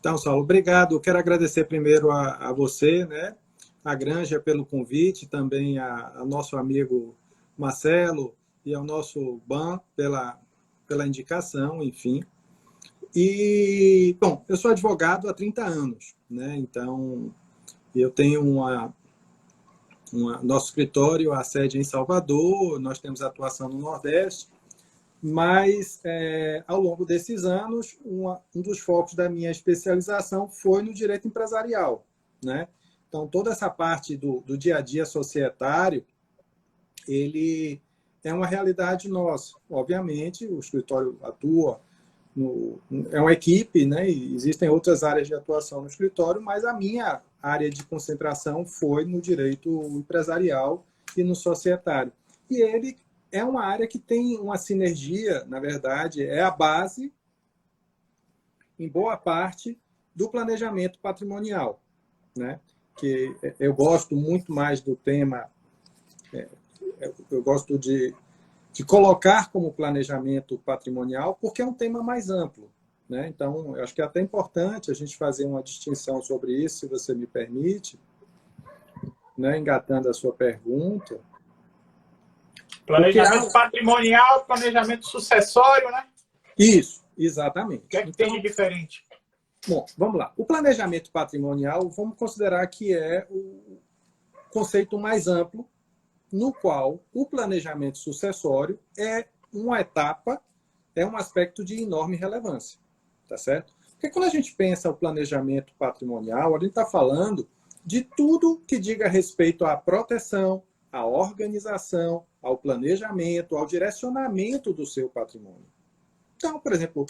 Então, Saulo, obrigado. Eu quero agradecer primeiro a você, né, a Granja pelo convite, também a nosso amigo Marcelo e ao nosso BAN pela indicação, enfim. E, bom, eu sou advogado há 30 anos, né? Então, eu tenho nosso escritório, a sede em Salvador, nós temos atuação no Nordeste, mas ao longo desses anos, um dos focos da minha especialização foi no direito empresarial, né? Então, toda essa parte do dia a dia societário, ele é uma realidade nossa. Obviamente, o escritório atua, é uma equipe, né? E existem outras áreas de atuação no escritório, mas a minha área de concentração foi no direito empresarial e no societário. E ele é uma área que tem uma sinergia, na verdade, é a base, em boa parte, do planejamento patrimonial, né? Que eu gosto muito mais do tema, eu gosto de colocar como planejamento patrimonial, porque é um tema mais amplo, né? Então, eu acho que é até importante a gente fazer uma distinção sobre isso, se você me permite, né? Engatando a sua pergunta. Planejamento patrimonial, planejamento sucessório, né? Isso, exatamente. O que é que tem de diferente? Bom, vamos lá. O planejamento patrimonial, vamos considerar que é o conceito mais amplo, no qual o planejamento sucessório é uma etapa, é um aspecto de enorme relevância, tá certo? Porque quando a gente pensa o planejamento patrimonial, a gente está falando de tudo que diga respeito à proteção, à organização, ao planejamento, ao direcionamento do seu patrimônio. Então, por exemplo,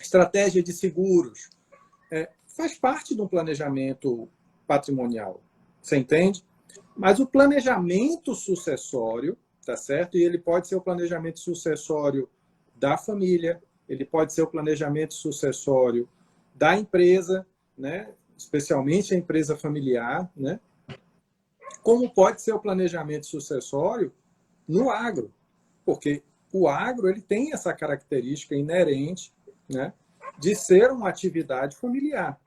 estratégia de seguros faz parte de um planejamento patrimonial, você entende? Mas o planejamento sucessório, tá certo? E ele pode ser o planejamento sucessório da família, ele pode ser o planejamento sucessório da empresa, né? Especialmente a empresa familiar, né? Como pode ser o planejamento sucessório no agro, porque o agro ele tem essa característica inerente, né, de ser uma atividade familiar.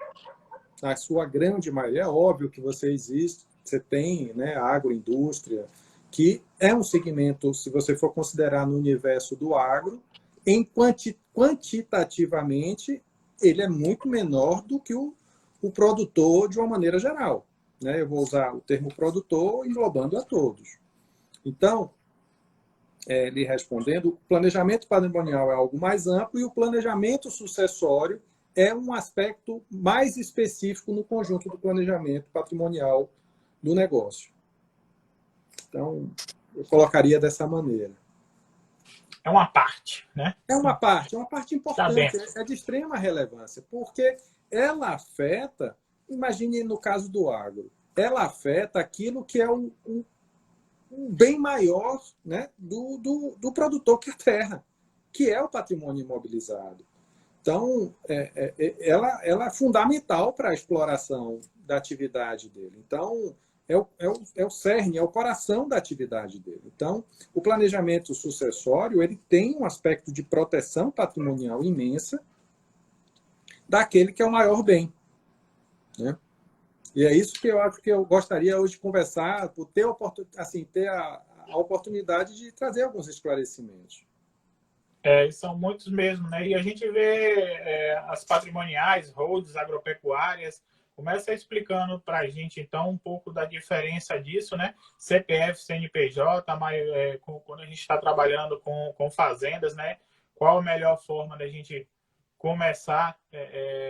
A sua grande maioria, é óbvio que você tem, né, a agroindústria, que é um segmento, se você for considerar no universo do agro, quantitativamente, ele é muito menor do que o produtor de uma maneira geral, né? Eu vou usar o termo produtor englobando a todos. Então, lhe respondendo, o planejamento patrimonial é algo mais amplo e o planejamento sucessório é um aspecto mais específico no conjunto do planejamento patrimonial do negócio. Então, eu colocaria dessa maneira. É uma parte, né? É uma parte importante, é de extrema relevância, porque ela afeta, imagine no caso do agro, ela afeta aquilo que é um bem maior, né, do produtor, que é a terra, que é o patrimônio imobilizado. Então, ela é fundamental para a exploração da atividade dele. Então, é o cerne, é o coração da atividade dele. Então, o planejamento sucessório ele tem um aspecto de proteção patrimonial imensa daquele que é o maior bem, né? E é isso que eu acho que eu gostaria hoje de conversar, por ter, assim, ter a oportunidade de trazer alguns esclarecimentos. São muitos mesmo, né? E a gente vê as patrimoniais, holds, agropecuárias, começa explicando para a gente, então, um pouco da diferença disso, né? CPF, CNPJ, quando a gente está trabalhando com fazendas, né? Qual a melhor forma da gente começar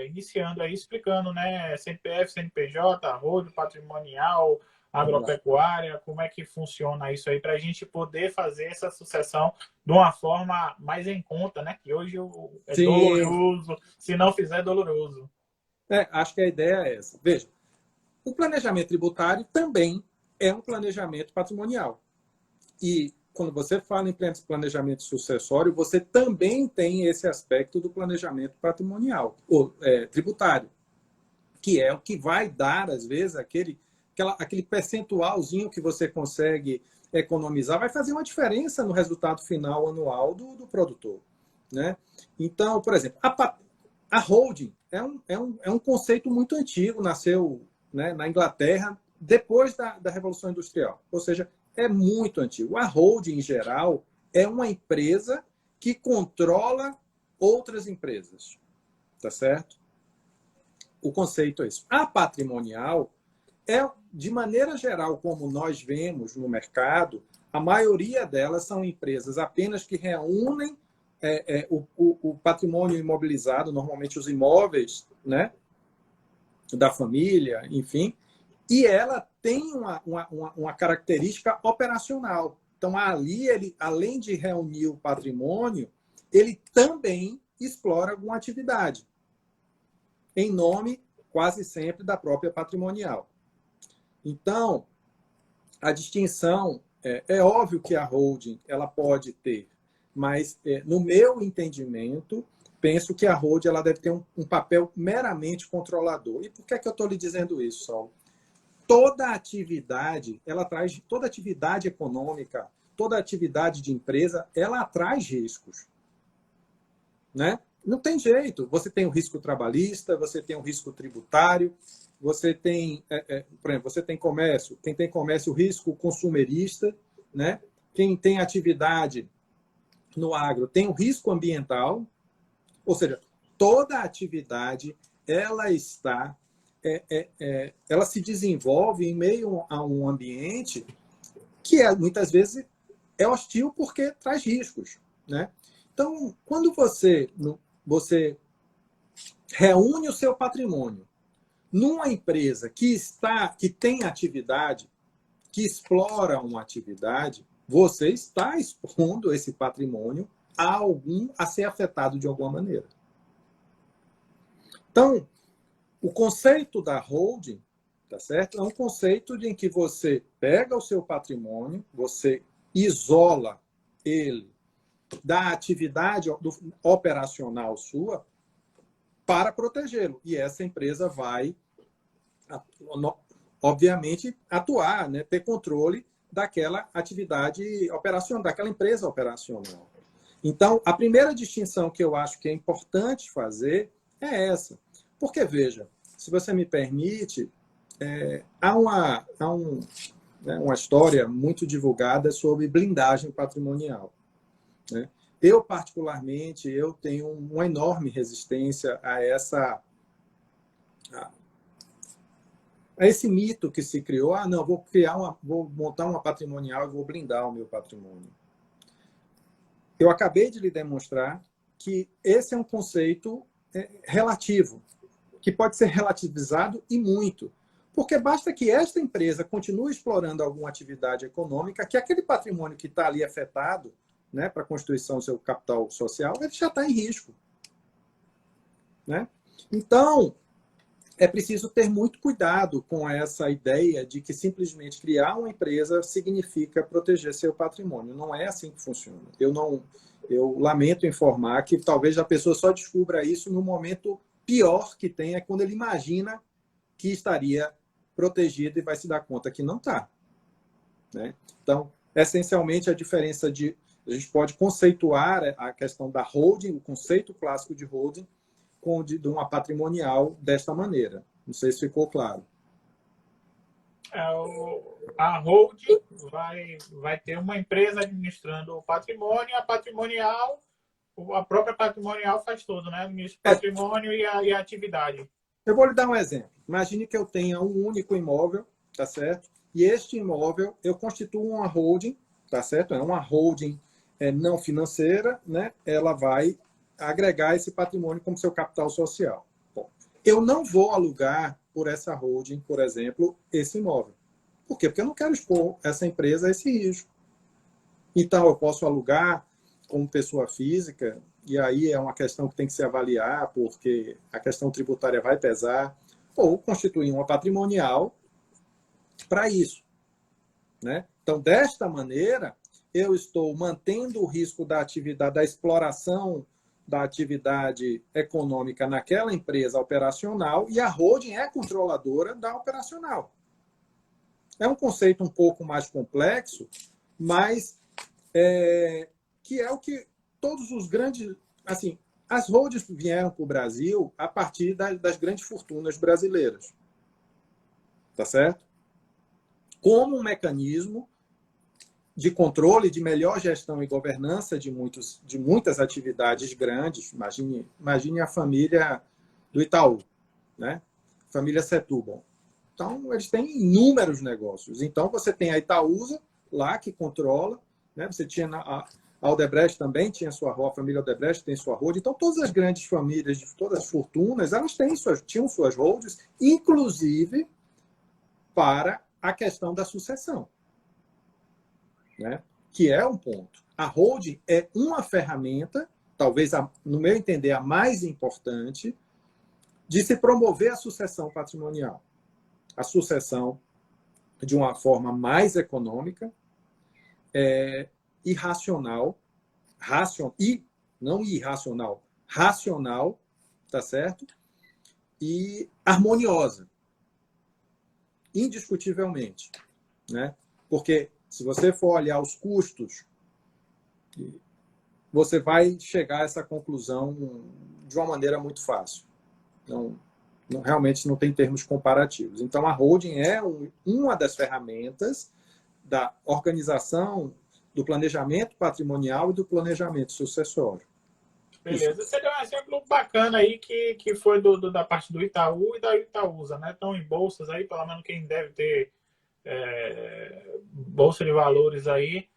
iniciando aí, explicando, né? CPF, CNPJ, hold, patrimonial, agropecuária, como é que funciona isso aí para a gente poder fazer essa sucessão de uma forma mais em conta, né? Que hoje é Sim. doloroso, se não fizer, é doloroso. Acho que a ideia é essa. Veja, o planejamento tributário também é um planejamento patrimonial. E quando você fala em planejamento sucessório, você também tem esse aspecto do planejamento patrimonial, ou tributário, que é o que vai dar, às vezes, aquele percentualzinho que você consegue economizar, vai fazer uma diferença no resultado final anual do produtor, né? Então, por exemplo, a holding, é um conceito muito antigo, nasceu, né, na Inglaterra depois da Revolução Industrial. Ou seja, é muito antigo. A holding, em geral, é uma empresa que controla outras empresas. Tá certo? O conceito é isso. A patrimonial é, de maneira geral, como nós vemos no mercado, a maioria delas são empresas apenas que reúnem o patrimônio imobilizado, normalmente os imóveis, né, da família, enfim, e ela tem uma característica operacional. Então, ali, ele, além de reunir o patrimônio, ele também explora alguma atividade, em nome, quase sempre, da própria patrimonial. Então, a distinção, é óbvio que a holding ela pode ter, mas, no meu entendimento, penso que a holding ela deve ter um papel meramente controlador. E por que é que eu estou lhe dizendo isso, Saulo? Toda atividade econômica, toda atividade de empresa, ela traz riscos, né? Não tem jeito. Você tem o risco trabalhista, você tem o risco tributário, você tem, por exemplo, você tem comércio. Quem tem comércio, o risco consumerista, né? Quem tem atividade no agro tem o risco ambiental. Ou seja, toda atividade ela está, ela se desenvolve em meio a um ambiente que muitas vezes é hostil porque traz riscos, né? Então, quando você reúne o seu patrimônio numa empresa que tem atividade, que explora uma atividade, você está expondo esse patrimônio a ser afetado de alguma maneira. Então, o conceito da holding, tá certo? É um conceito em que você pega o seu patrimônio, você isola ele da atividade operacional sua para protegê-lo. E essa empresa vai, obviamente, atuar, né? Ter controle daquela atividade operacional, daquela empresa operacional. Então, a primeira distinção que eu acho que é importante fazer é essa. Porque, veja, se você me permite, há uma história muito divulgada sobre blindagem patrimonial, né? Eu, particularmente, eu tenho uma enorme resistência a esse mito que se criou. Ah, não, vou montar uma patrimonial e vou blindar o meu patrimônio. Eu acabei de lhe demonstrar que esse é um conceito relativo, que pode ser relativizado e muito. Porque basta que esta empresa continue explorando alguma atividade econômica, que aquele patrimônio que está ali afetado, né, para a constituição do seu capital social, ele já está em risco, né? Então, é preciso ter muito cuidado com essa ideia de que simplesmente criar uma empresa significa proteger seu patrimônio. Não é assim que funciona. Eu lamento informar que talvez a pessoa só descubra isso no momento pior que tem, é quando ele imagina que estaria protegido e vai se dar conta que não está, né? Então, essencialmente, a diferença a gente pode conceituar a questão da holding, o conceito clássico de holding, de uma patrimonial desta maneira. Não sei se ficou claro. A holding vai ter uma empresa administrando o patrimônio, a própria patrimonial faz tudo, né? O patrimônio e a atividade. Eu vou lhe dar um exemplo. Imagine que eu tenha um único imóvel, tá certo? E este imóvel eu constituo uma holding, tá certo? É uma holding não financeira, né? Ela vai agregar esse patrimônio como seu capital social. Bom, eu não vou alugar por essa holding, por exemplo, esse imóvel. Por quê? Porque eu não quero expor essa empresa a esse risco. Então, eu posso alugar como pessoa física, e aí é uma questão que tem que se avaliar, porque a questão tributária vai pesar, ou constituir uma patrimonial para isso, né? Então, desta maneira, eu estou mantendo o risco da atividade, da exploração da atividade econômica naquela empresa operacional, e a holding é controladora da operacional. É um conceito um pouco mais complexo, mas que é o que todos os grandes, assim, As holdings vieram para o Brasil a partir das grandes fortunas brasileiras. Tá certo? Como um mecanismo de controle, de melhor gestão e governança de muitas atividades grandes. Imagine a família do Itaú, né? Família Setúbal. Então, eles têm inúmeros negócios. Então, você tem a Itaúsa lá, que controla, né? Você tinha a Odebrecht também, tinha a família Odebrecht tem sua holding. Então, todas as grandes famílias, de todas as fortunas, elas tinham suas holdings, inclusive para a questão da sucessão, né? Que é um ponto. A holding é uma ferramenta, talvez, no meu entender, a mais importante, de se promover a sucessão patrimonial. A sucessão de uma forma mais econômica, e racional, não irracional, racional, tá certo? E harmoniosa, indiscutivelmente, né? Porque se você for olhar os custos, você vai chegar a essa conclusão de uma maneira muito fácil. Realmente não tem termos comparativos. Então, a holding é uma das ferramentas da organização, do planejamento patrimonial e do planejamento sucessório. Beleza. Você deu um exemplo bacana aí que foi da parte do Itaú e da Itaúsa, né? Estão em bolsas aí, pelo menos quem deve ter bolsa de valores aí,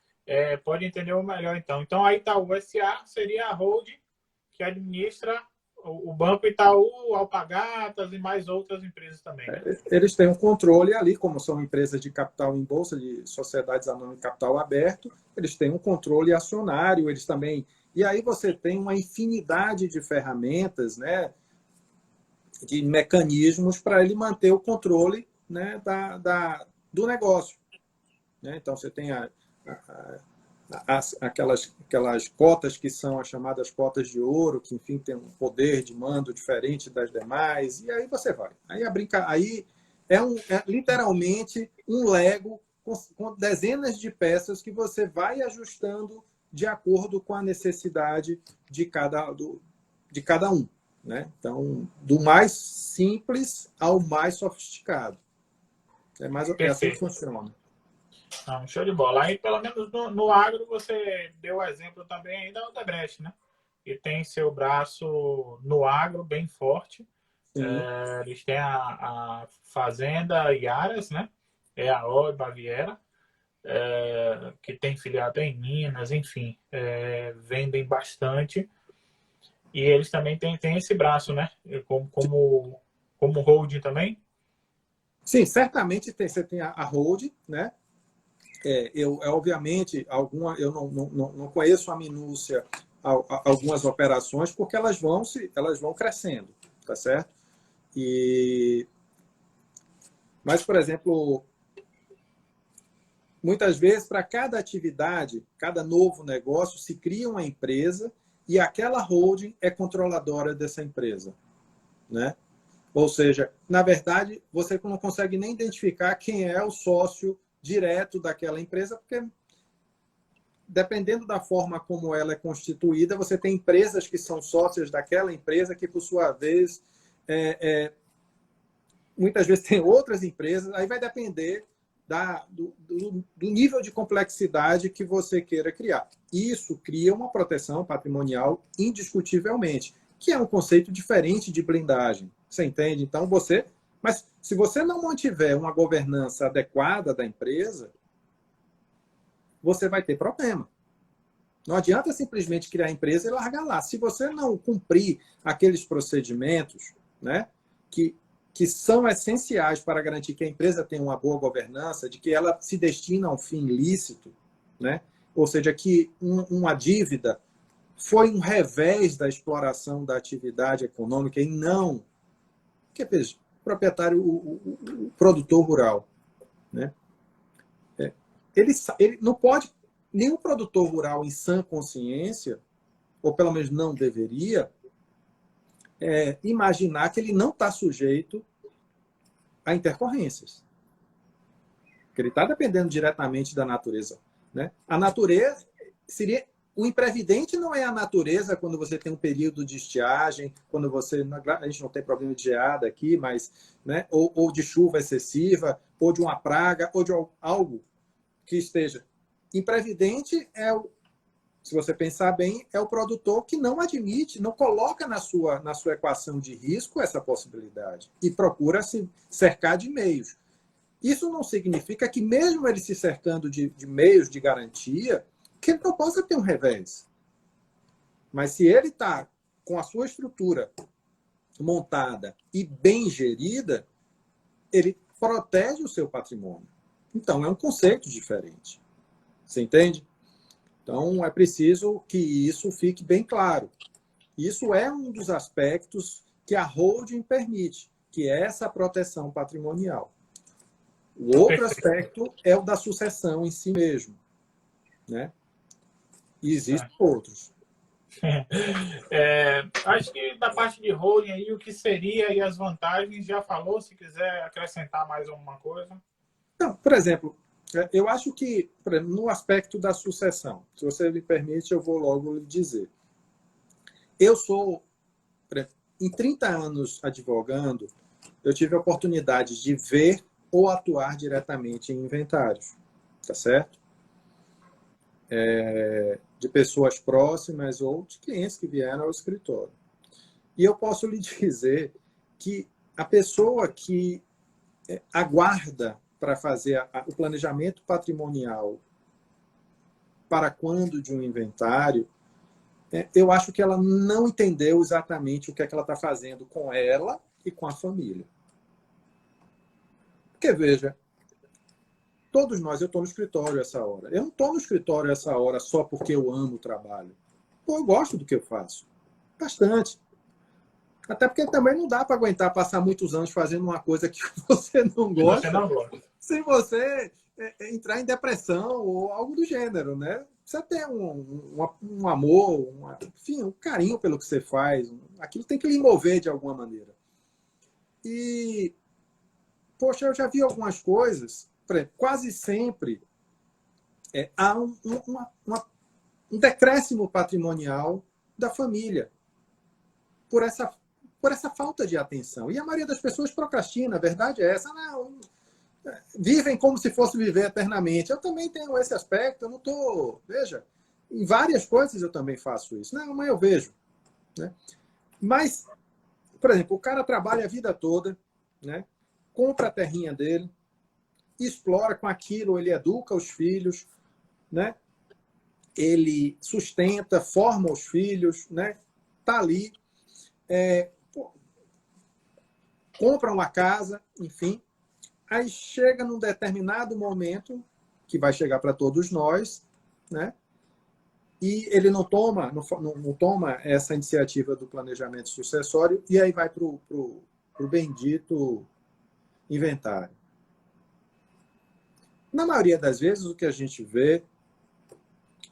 pode entender o melhor então. Então, a Itaú S.A. seria a holding que administra o Banco Itaú, Alpargatas e mais outras empresas também, né? Eles têm um controle ali, como são empresas de capital em bolsa, de sociedades anônimas de capital aberto, eles têm um controle acionário, eles também... E aí você tem uma infinidade de ferramentas, né, de mecanismos para ele manter o controle, né, do negócio, né? Então, você tem aquelas cotas que são as chamadas cotas de ouro, que, enfim, tem um poder de mando diferente das demais, e aí você vai. Aí é literalmente um Lego com dezenas de peças que você vai ajustando de acordo com a necessidade de cada um, né? Então, do mais simples ao mais sofisticado. É assim que funciona. Show de bola. Aí, pelo menos no agro, você deu o exemplo também aí da Odebrecht, né? Que tem seu braço no agro bem forte. Eles têm a Fazenda Iaras, né? A Oi Baviera, que tem filiado em Minas, enfim, vendem bastante. E eles também têm esse braço, né? Como holding também. Sim, certamente você tem a holding, né? Obviamente, eu não conheço a minúcia algumas operações, porque elas vão crescendo, tá certo? Mas, por exemplo, muitas vezes, para cada atividade, cada novo negócio, se cria uma empresa e aquela holding é controladora dessa empresa, né? Ou seja, na verdade, você não consegue nem identificar quem é o sócio direto daquela empresa, porque dependendo da forma como ela é constituída, você tem empresas que são sócias daquela empresa que, por sua vez, muitas vezes tem outras empresas, aí vai depender do nível de complexidade que você queira criar. Isso cria uma proteção patrimonial indiscutivelmente, que é um conceito diferente de blindagem. Você entende? Então, mas se você não mantiver uma governança adequada da empresa, você vai ter problema. Não adianta simplesmente criar a empresa e largar lá. Se você não cumprir aqueles procedimentos, né, que são essenciais para garantir que a empresa tenha uma boa governança, de que ela se destina a um fim lícito, né? Ou seja, que uma dívida foi um revés da exploração da atividade econômica e não que o proprietário, o produtor rural, né? Ele não pode, nenhum produtor rural em sã consciência, ou pelo menos não deveria, imaginar que ele não está sujeito a intercorrências. Porque ele está dependendo diretamente da natureza, né? A natureza seria O imprevidente não é a natureza quando você tem um período de estiagem, quando você... A gente não tem problema de geada aqui, mas... Né, ou de chuva excessiva, ou de uma praga, ou de algo que esteja... Imprevidente é o... Se você pensar bem, é o produtor que não admite, não coloca na sua equação de risco essa possibilidade e procura se cercar de meios. Isso não significa que, mesmo ele se cercando de meios de garantia, que ele não possa ter um revés. Mas se ele está com a sua estrutura montada e bem gerida, ele protege o seu patrimônio. Então, é um conceito diferente. Você entende? Então, é preciso que isso fique bem claro. Isso é um dos aspectos que a holding permite, que é essa proteção patrimonial. O outro aspecto é o da sucessão em si mesmo, né? E existem outros. Acho que da parte de holding aí, o que seria e as vantagens, já falou, se quiser acrescentar mais alguma coisa. Não, por exemplo, eu acho que, no aspecto da sucessão, se você me permite, eu vou logo lhe dizer. Eu sou, em 30 anos advogando, eu tive a oportunidade de ver ou atuar diretamente em inventários, tá certo? De pessoas próximas ou de clientes que vieram ao escritório. E eu posso lhe dizer que a pessoa que aguarda para fazer o planejamento patrimonial para quando de um inventário, eu acho que ela não entendeu exatamente o que é que ela está fazendo com ela e com a família. Porque, veja, todos nós, eu estou no escritório essa hora. Eu não estou no escritório essa hora só porque eu amo o trabalho. Pô, eu gosto do que eu faço. Bastante. Até porque também não dá para aguentar passar muitos anos fazendo uma coisa que você não gosta. Você não gosta. Sem você entrar em depressão ou algo do gênero, né? Você tem um amor, enfim, um carinho pelo que você faz. Aquilo tem que lhe mover de alguma maneira. E, poxa, eu já vi algumas coisas, por exemplo, quase sempre há um decréscimo patrimonial da família por essa falta de atenção. E a maioria das pessoas procrastina, a verdade é essa. Não, vivem como se fosse viver eternamente. Eu também tenho esse aspecto, eu não estou... Veja, em várias coisas eu também faço isso. Não, mas eu vejo. Né? Mas, por exemplo, o cara trabalha a vida toda, né? Compra a terrinha dele, explora com aquilo, ele educa os filhos, né? Ele sustenta, forma os filhos, né? Tá ali, compra uma casa, enfim. Aí chega num determinado momento, que vai chegar para todos nós, né? E ele não toma essa iniciativa do planejamento sucessório, e aí vai para o bendito inventário. Na maioria das vezes, o que a gente vê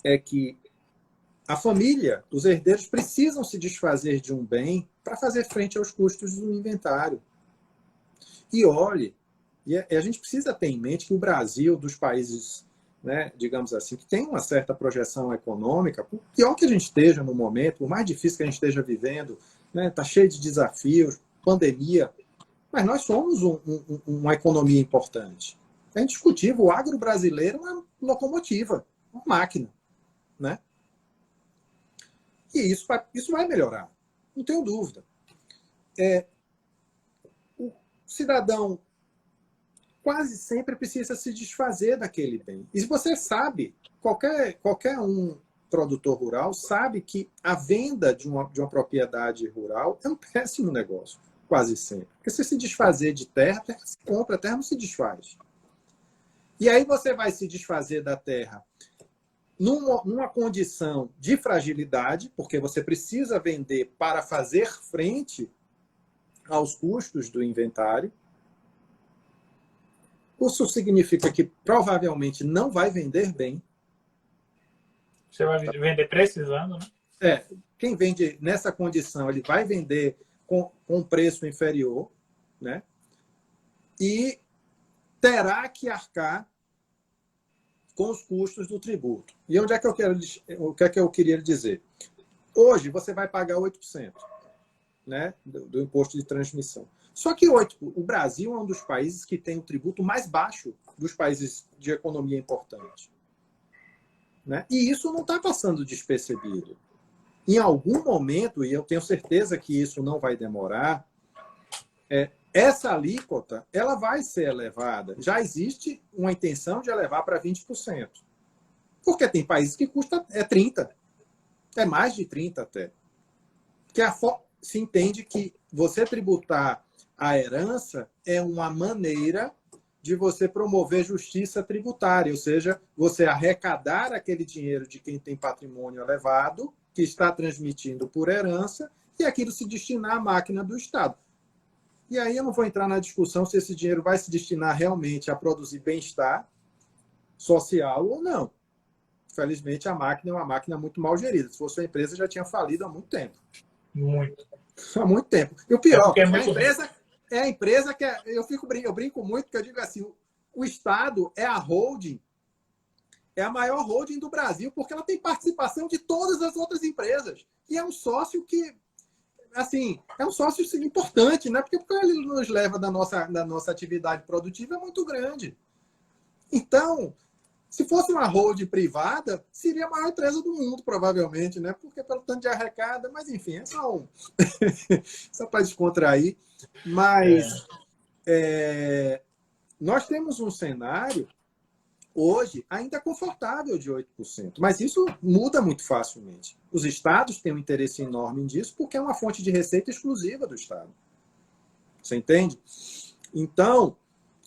é que a família, os herdeiros, precisam se desfazer de um bem para fazer frente aos custos do inventário. E olhe, a gente precisa ter em mente que o Brasil, dos países, né, digamos assim, que tem uma certa projeção econômica, por pior que a gente esteja no momento, por mais difícil que a gente esteja vivendo, né, tá cheio de desafios, pandemia, mas nós somos uma economia importante. É indiscutível, o agro brasileiro é uma locomotiva, uma máquina, né? E isso vai melhorar, não tenho dúvida. O cidadão quase sempre precisa se desfazer daquele bem. E você sabe, qualquer um produtor rural sabe que a venda de uma propriedade rural é um péssimo negócio, quase sempre. Porque se desfazer de terra, a terra se compra, a terra não se desfaz. E aí você vai se desfazer da terra numa condição de fragilidade, porque você precisa vender para fazer frente aos custos do inventário. Isso significa que provavelmente não vai vender bem. Você vai vender precisando, né? Quem vende nessa condição, ele vai vender com um preço inferior, né? E terá que arcar com os custos do tributo. E onde é que eu quero, o que é que eu queria dizer? Hoje, você vai pagar 8%, né, do imposto de transmissão. Só que o Brasil é um dos países que tem o tributo mais baixo dos países de economia importante. Né? E isso não está passando despercebido. Em algum momento, e eu tenho certeza que isso não vai demorar, essa alíquota ela vai ser elevada. Já existe uma intenção de elevar para 20%. Porque tem países que custa 30%. É mais de 30% até. Porque se entende que você tributar a herança é uma maneira de você promover justiça tributária, ou seja, você arrecadar aquele dinheiro de quem tem patrimônio elevado, que está transmitindo por herança, e aquilo se destinar à máquina do Estado. E aí eu não vou entrar na discussão se esse dinheiro vai se destinar realmente a produzir bem-estar social ou não. Felizmente, a máquina é uma máquina muito mal gerida. Se fosse uma empresa, já tinha falido há muito tempo. Muito. Há muito tempo. E o pior, é a empresa que eu brinco muito, porque eu digo assim, o Estado é a holding, é a maior holding do Brasil, porque ela tem participação de todas as outras empresas. E é um sócio que, assim, é um sócio importante, né? Porque ele nos leva da nossa atividade produtiva é muito grande. Então, se fosse uma holding privada, seria a maior empresa do mundo, provavelmente, né? Porque pelo tanto de arrecada, mas enfim, é só para descontrair. Mas nós temos um cenário, hoje, ainda confortável de 8%, mas isso muda muito facilmente. Os estados têm um interesse enorme nisso, porque é uma fonte de receita exclusiva do Estado. Você entende? Então,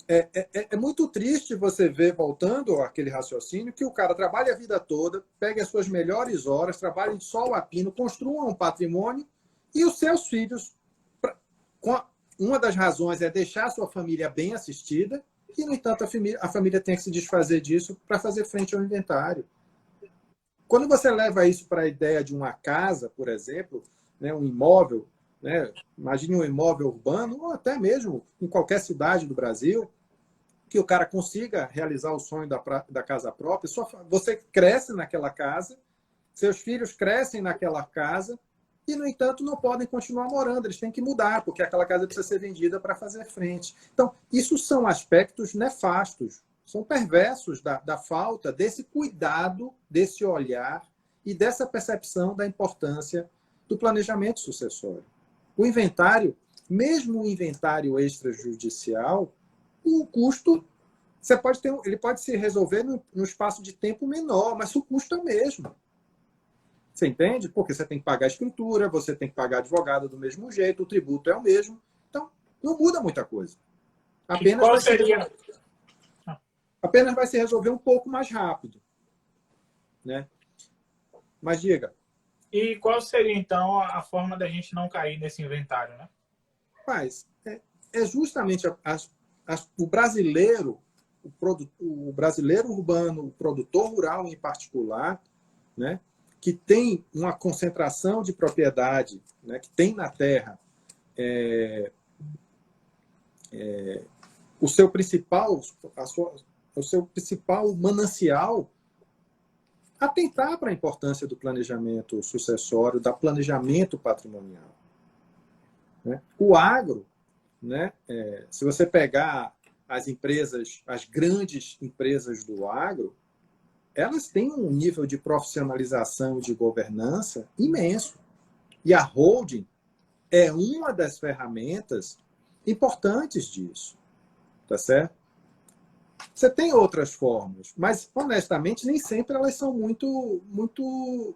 é muito triste você ver, voltando àquele raciocínio, que o cara trabalha a vida toda, pega as suas melhores horas, trabalha de sol a pino, construa um patrimônio, e os seus filhos, uma das razões é deixar a sua família bem assistida, e, no entanto, a família tem que se desfazer disso para fazer frente ao inventário. Quando você leva isso para a ideia de uma casa, por exemplo, né, um imóvel, né, imagine um imóvel urbano, ou até mesmo em qualquer cidade do Brasil, que o cara consiga realizar o sonho da casa própria, você cresce naquela casa, seus filhos crescem naquela casa, e, no entanto, não podem continuar morando, eles têm que mudar, porque aquela casa precisa ser vendida para fazer frente. Então, isso são aspectos nefastos, são perversos da falta desse cuidado, desse olhar e dessa percepção da importância do planejamento sucessório. O inventário, mesmo o inventário extrajudicial, o custo, ele pode se resolver no espaço de tempo menor, mas o custo é o mesmo. Você entende? Porque você tem que pagar a escritura, você tem que pagar advogado do mesmo jeito, o tributo é o mesmo. Então, não muda muita coisa. Apenas vai se resolver um pouco mais rápido. Né? Mas diga. E qual seria, então, a forma da gente não cair nesse inventário, né? Mas é justamente o brasileiro, o brasileiro urbano, o produtor rural em particular, né, que tem uma concentração de propriedade, né, que tem na terra o seu principal manancial, atentar para a importância do planejamento sucessório, do planejamento patrimonial. Né? O agro, né, se você pegar as empresas, as grandes empresas do agro, elas têm um nível de profissionalização e de governança imenso. E a holding é uma das ferramentas importantes disso. Tá certo? Você tem outras formas, mas, honestamente, nem sempre elas são muito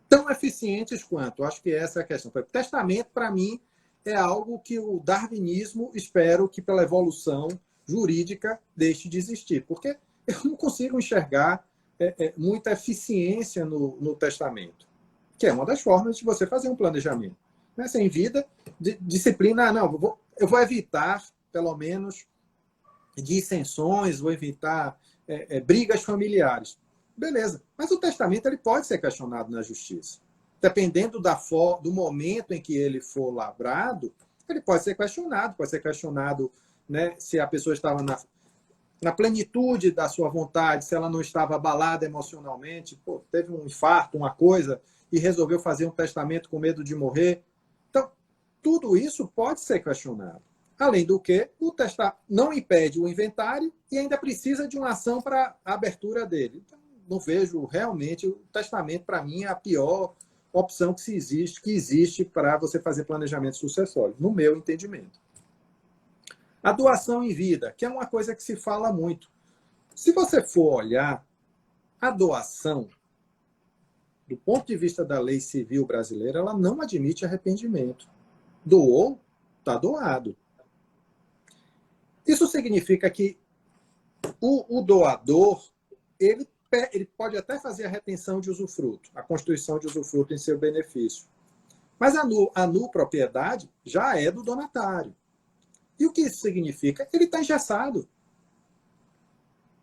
tão eficientes quanto. Acho que essa é a questão. O testamento, para mim, é algo que o darwinismo, espero que pela evolução jurídica, deixe de existir. Porque eu não consigo enxergar muita eficiência no testamento, que é uma das formas de você fazer um planejamento. Né? Sem vida, disciplina, não, eu vou evitar, pelo menos, dissensões, vou evitar brigas familiares. Beleza, mas o testamento ele pode ser questionado na justiça. Dependendo do momento em que ele for lavrado, ele pode ser questionado, né, se a pessoa estava na plenitude da sua vontade, se ela não estava abalada emocionalmente, pô, teve um infarto, uma coisa, e resolveu fazer um testamento com medo de morrer. Então, tudo isso pode ser questionado. Além do que, o testamento não impede o inventário e ainda precisa de uma ação para a abertura dele. Então, não vejo realmente, o testamento, para mim, é a pior opção que existe para você fazer planejamento sucessório, no meu entendimento. A doação em vida, que é uma coisa que se fala muito. Se você for olhar, a doação, do ponto de vista da lei civil brasileira, ela não admite arrependimento. Doou, está doado. Isso significa que o doador, ele pode até fazer a retenção de usufruto, a constituição de usufruto em seu benefício. Mas a propriedade já é do donatário. E o que isso significa? Ele está engessado.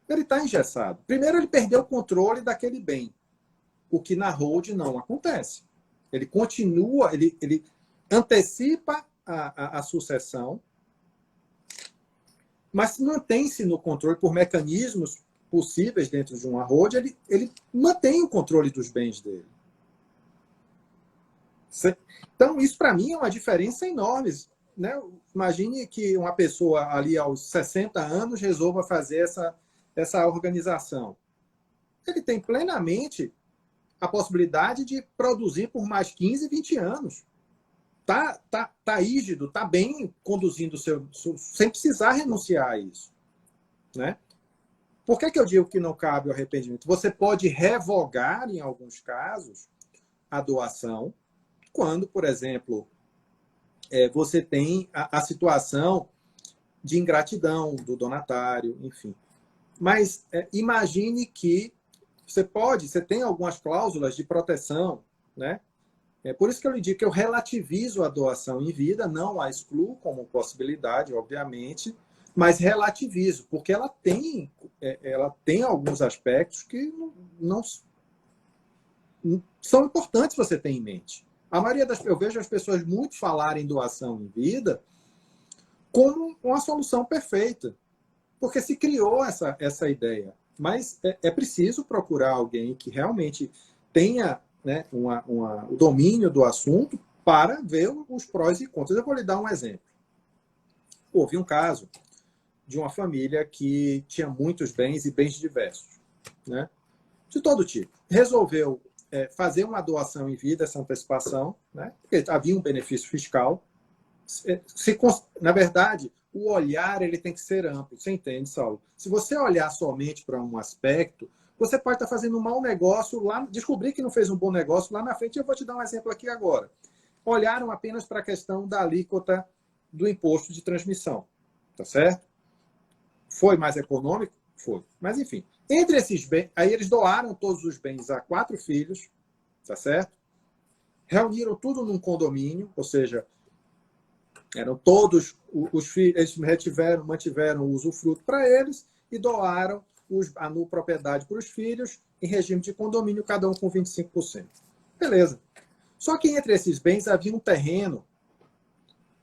Ele está engessado. Primeiro, ele perdeu o controle daquele bem, o que na hold não acontece. Ele continua, ele antecipa a sucessão, mas mantém-se no controle por mecanismos possíveis dentro de uma hold, ele mantém o controle dos bens dele. Então, isso para mim é uma diferença enorme. Né? Imagine que uma pessoa ali aos 60 anos resolva fazer essa organização. Ele tem plenamente a possibilidade de produzir por mais 15, 20 anos. Tá rígido, tá bem conduzindo sem precisar renunciar a isso. Né? Por que eu digo que não cabe o arrependimento? Você pode revogar, em alguns casos, a doação, quando, por exemplo, você tem a situação de ingratidão do donatário, enfim. Mas imagine que você tem algumas cláusulas de proteção, né? É por isso que eu lhe digo que eu relativizo a doação em vida, não a excluo como possibilidade, obviamente, mas relativizo, porque ela tem alguns aspectos que não são importantes você ter em mente. Eu vejo as pessoas muito falarem em doação em vida como uma solução perfeita, porque se criou essa ideia. Mas é preciso procurar alguém que realmente tenha, né, o domínio do assunto para ver os prós e contras. Eu vou lhe dar um exemplo. Houve um caso de uma família que tinha muitos bens e bens diversos, né, de todo tipo. Resolveu fazer uma doação em vida, essa antecipação, né, porque havia um benefício fiscal. Na verdade, o olhar ele tem que ser amplo. Você entende, Saulo? Se você olhar somente para um aspecto, você pode estar fazendo um mau negócio lá, descobrir que não fez um bom negócio lá na frente. Eu vou te dar um exemplo aqui agora. Olharam apenas para a questão da alíquota do imposto de transmissão. Tá certo? Foi mais econômico? Foi. Mas, enfim. Entre esses bens, aí eles doaram todos os bens a 4 filhos, tá certo? Reuniram tudo num condomínio, ou seja, eram todos os filhos, eles mantiveram o usufruto para eles e doaram a propriedade para os filhos em regime de condomínio, cada um com 25%. Beleza. Só que entre esses bens havia um terreno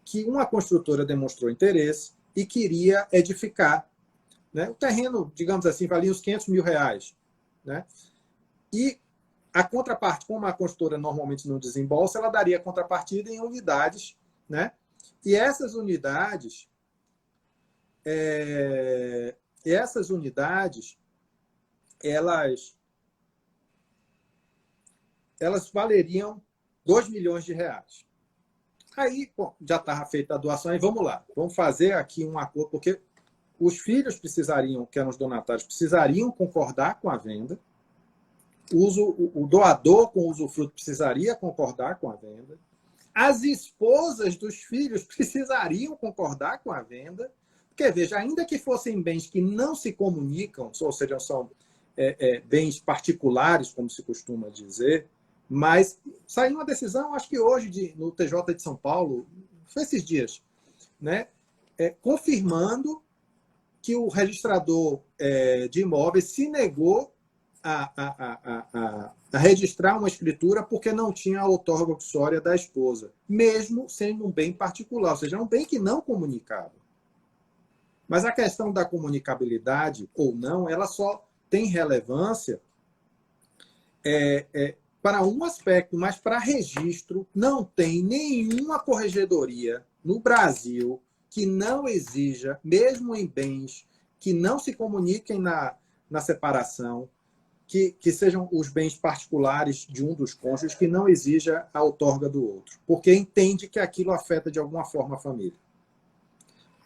que uma construtora demonstrou interesse e queria edificar. Né? O terreno, digamos assim, valia uns R$500 mil. Né? E a contraparte, como a construtora normalmente não desembolsa, ela daria a contrapartida em unidades, né? E essas unidades, elas valeriam R$2 milhões. Aí, bom, já estava feita a doação, e vamos lá, vamos fazer aqui um acordo, porque os filhos precisariam, que eram os donatários, precisariam concordar com a venda, o doador com o usufruto precisaria concordar com a venda, as esposas dos filhos precisariam concordar com a venda, porque, veja, ainda que fossem bens que não se comunicam, ou seja, são bens particulares, como se costuma dizer, mas saiu uma decisão, acho que hoje, no TJ de São Paulo, foi esses dias, né, confirmando que o registrador de imóveis se negou a registrar uma escritura porque não tinha a outorga uxória da esposa, mesmo sendo um bem particular, ou seja, um bem que não comunicava. Mas a questão da comunicabilidade ou não, ela só tem relevância para um aspecto, mas para registro não tem nenhuma corregedoria no Brasil que não exija, mesmo em bens que não se comuniquem na separação, que sejam os bens particulares de um dos cônjuges, que não exija a outorga do outro, porque entende que aquilo afeta de alguma forma a família.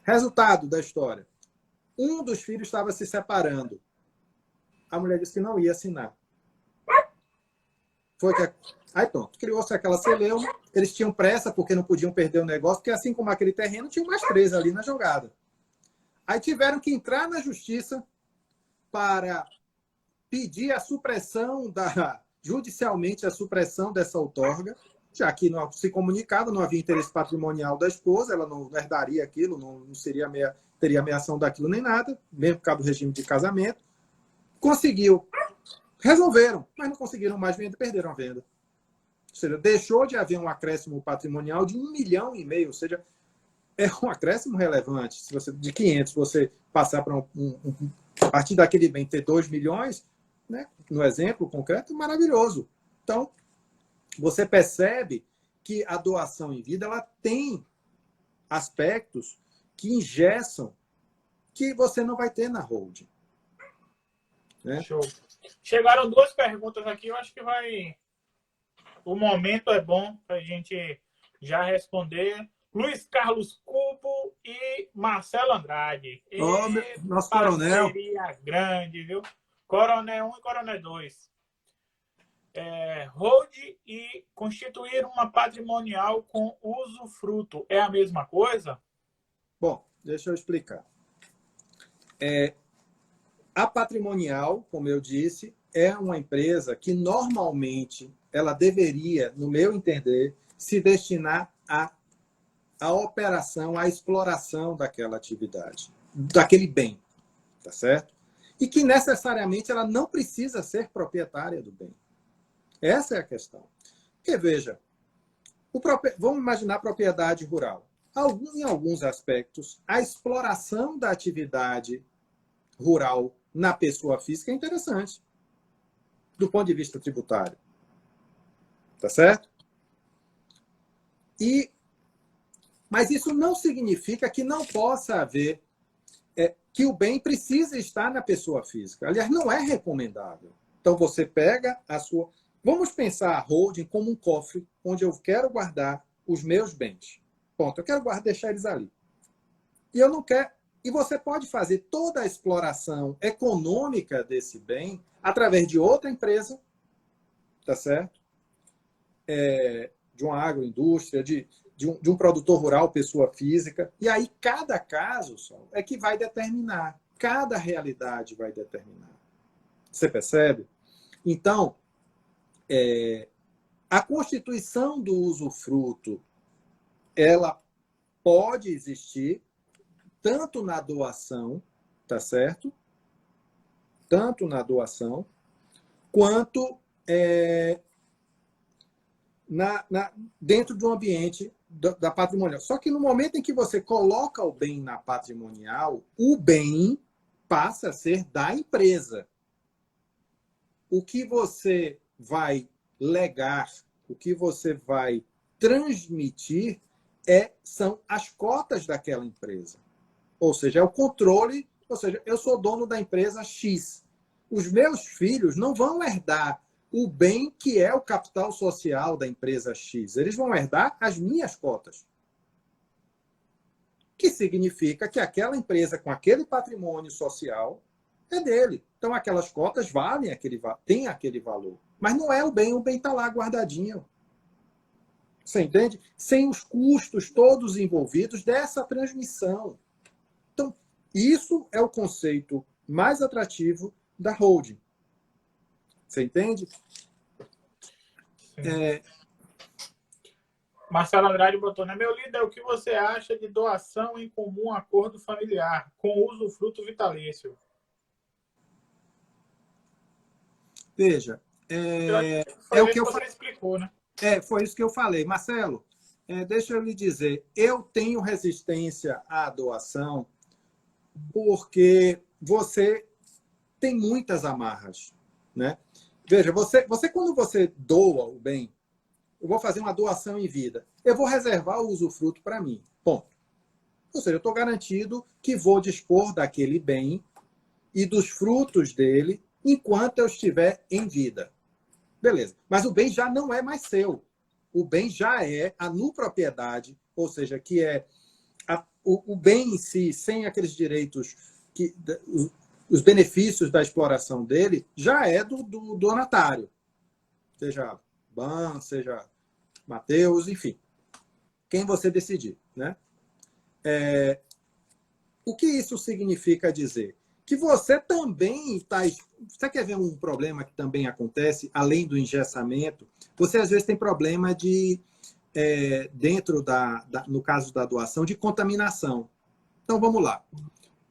Resultado da história. Um dos filhos estava se separando. A mulher disse que não ia assinar. Aí pronto, criou-se aquela celeuma. Eles tinham pressa porque não podiam perder o negócio, porque assim como aquele terreno, tinha mais 3 ali na jogada. Aí tiveram que entrar na justiça para pedir a supressão judicialmente a supressão dessa outorga, já que não se comunicava, não havia interesse patrimonial da esposa, ela não herdaria aquilo, não teria ameação daquilo nem nada, mesmo por causa do regime de casamento. Resolveram, mas não conseguiram mais vender, perderam a venda. Ou seja, deixou de haver um acréscimo patrimonial de 1,5 milhão, ou seja, é um acréscimo relevante. Se você de 500, você passar para a partir daquele bem ter 2 milhões, né? No exemplo concreto, maravilhoso. Então, você percebe que a doação em vida ela tem aspectos que engessam que você não vai ter na holding. Né? Show. Chegaram 2 perguntas aqui, eu acho que vai... O momento é bom para a gente já responder. Luiz Carlos Cubo e Marcelo Andrade. Nosso coronel. Parceria grande, viu? Coronel 1 e Coronel 2. Hold e constituir uma patrimonial com usufruto é a mesma coisa? Bom, deixa eu explicar. A patrimonial, como eu disse, é uma empresa que normalmente ela deveria, no meu entender, se destinar à operação, à exploração daquela atividade, daquele bem, tá certo? E que necessariamente ela não precisa ser proprietária do bem. Essa é a questão. Porque, veja, vamos imaginar a propriedade rural. Em alguns aspectos, a exploração da atividade rural na pessoa física é interessante, do ponto de vista tributário. Tá certo? Mas isso não significa que não possa haver, que o bem precisa estar na pessoa física. Aliás, não é recomendável. Então, você pega a sua... Vamos pensar a holding como um cofre onde eu quero guardar os meus bens. Ponto. Eu quero deixar eles ali. E eu não quero... E você pode fazer toda a exploração econômica desse bem através de outra empresa, tá certo? De uma agroindústria, de um produtor rural, pessoa física. E aí, cada caso só é que vai determinar. Cada realidade vai determinar. Você percebe? Então, a constituição do usufruto, ela pode existir tanto na doação, tá certo? Tanto na doação, quanto dentro do ambiente da patrimonial. Só que no momento em que você coloca o bem na patrimonial, o bem passa a ser da empresa. O que você vai legar, o que você vai transmitir são as cotas daquela empresa. Ou seja, é o controle, ou seja, eu sou dono da empresa X. Os meus filhos não vão herdar o bem que é o capital social da empresa X. Eles vão herdar as minhas cotas. Que significa que aquela empresa com aquele patrimônio social é dele. Então, aquelas cotas têm aquele valor. Mas não é o bem está lá guardadinho. Você entende? Sem os custos todos envolvidos dessa transmissão. Então, isso é o conceito mais atrativo da holding. Você entende? Marcelo Andrade botou, né? Meu líder, o que você acha de doação em comum acordo familiar, com usufruto vitalício? Veja, foi o que você explicou, né? Foi isso que eu falei. Marcelo, deixa eu lhe dizer, eu tenho resistência à doação porque você tem muitas amarras, né? Veja, quando você doa o bem, eu vou fazer uma doação em vida, eu vou reservar o usufruto para mim, ponto. Ou seja, eu estou garantido que vou dispor daquele bem e dos frutos dele enquanto eu estiver em vida. Beleza. Mas o bem já não é mais seu. O bem já é a nupropriedade, ou seja, que é o bem em si, sem aqueles direitos, os benefícios da exploração dele, já é do donatário. Seja Ban, seja Mateus, enfim. Quem você decidir, né? O que isso significa dizer? Que você também está... Você quer ver um problema que também acontece, além do engessamento? Você, às vezes, tem problema de, dentro no caso da doação, de contaminação. Então, vamos lá.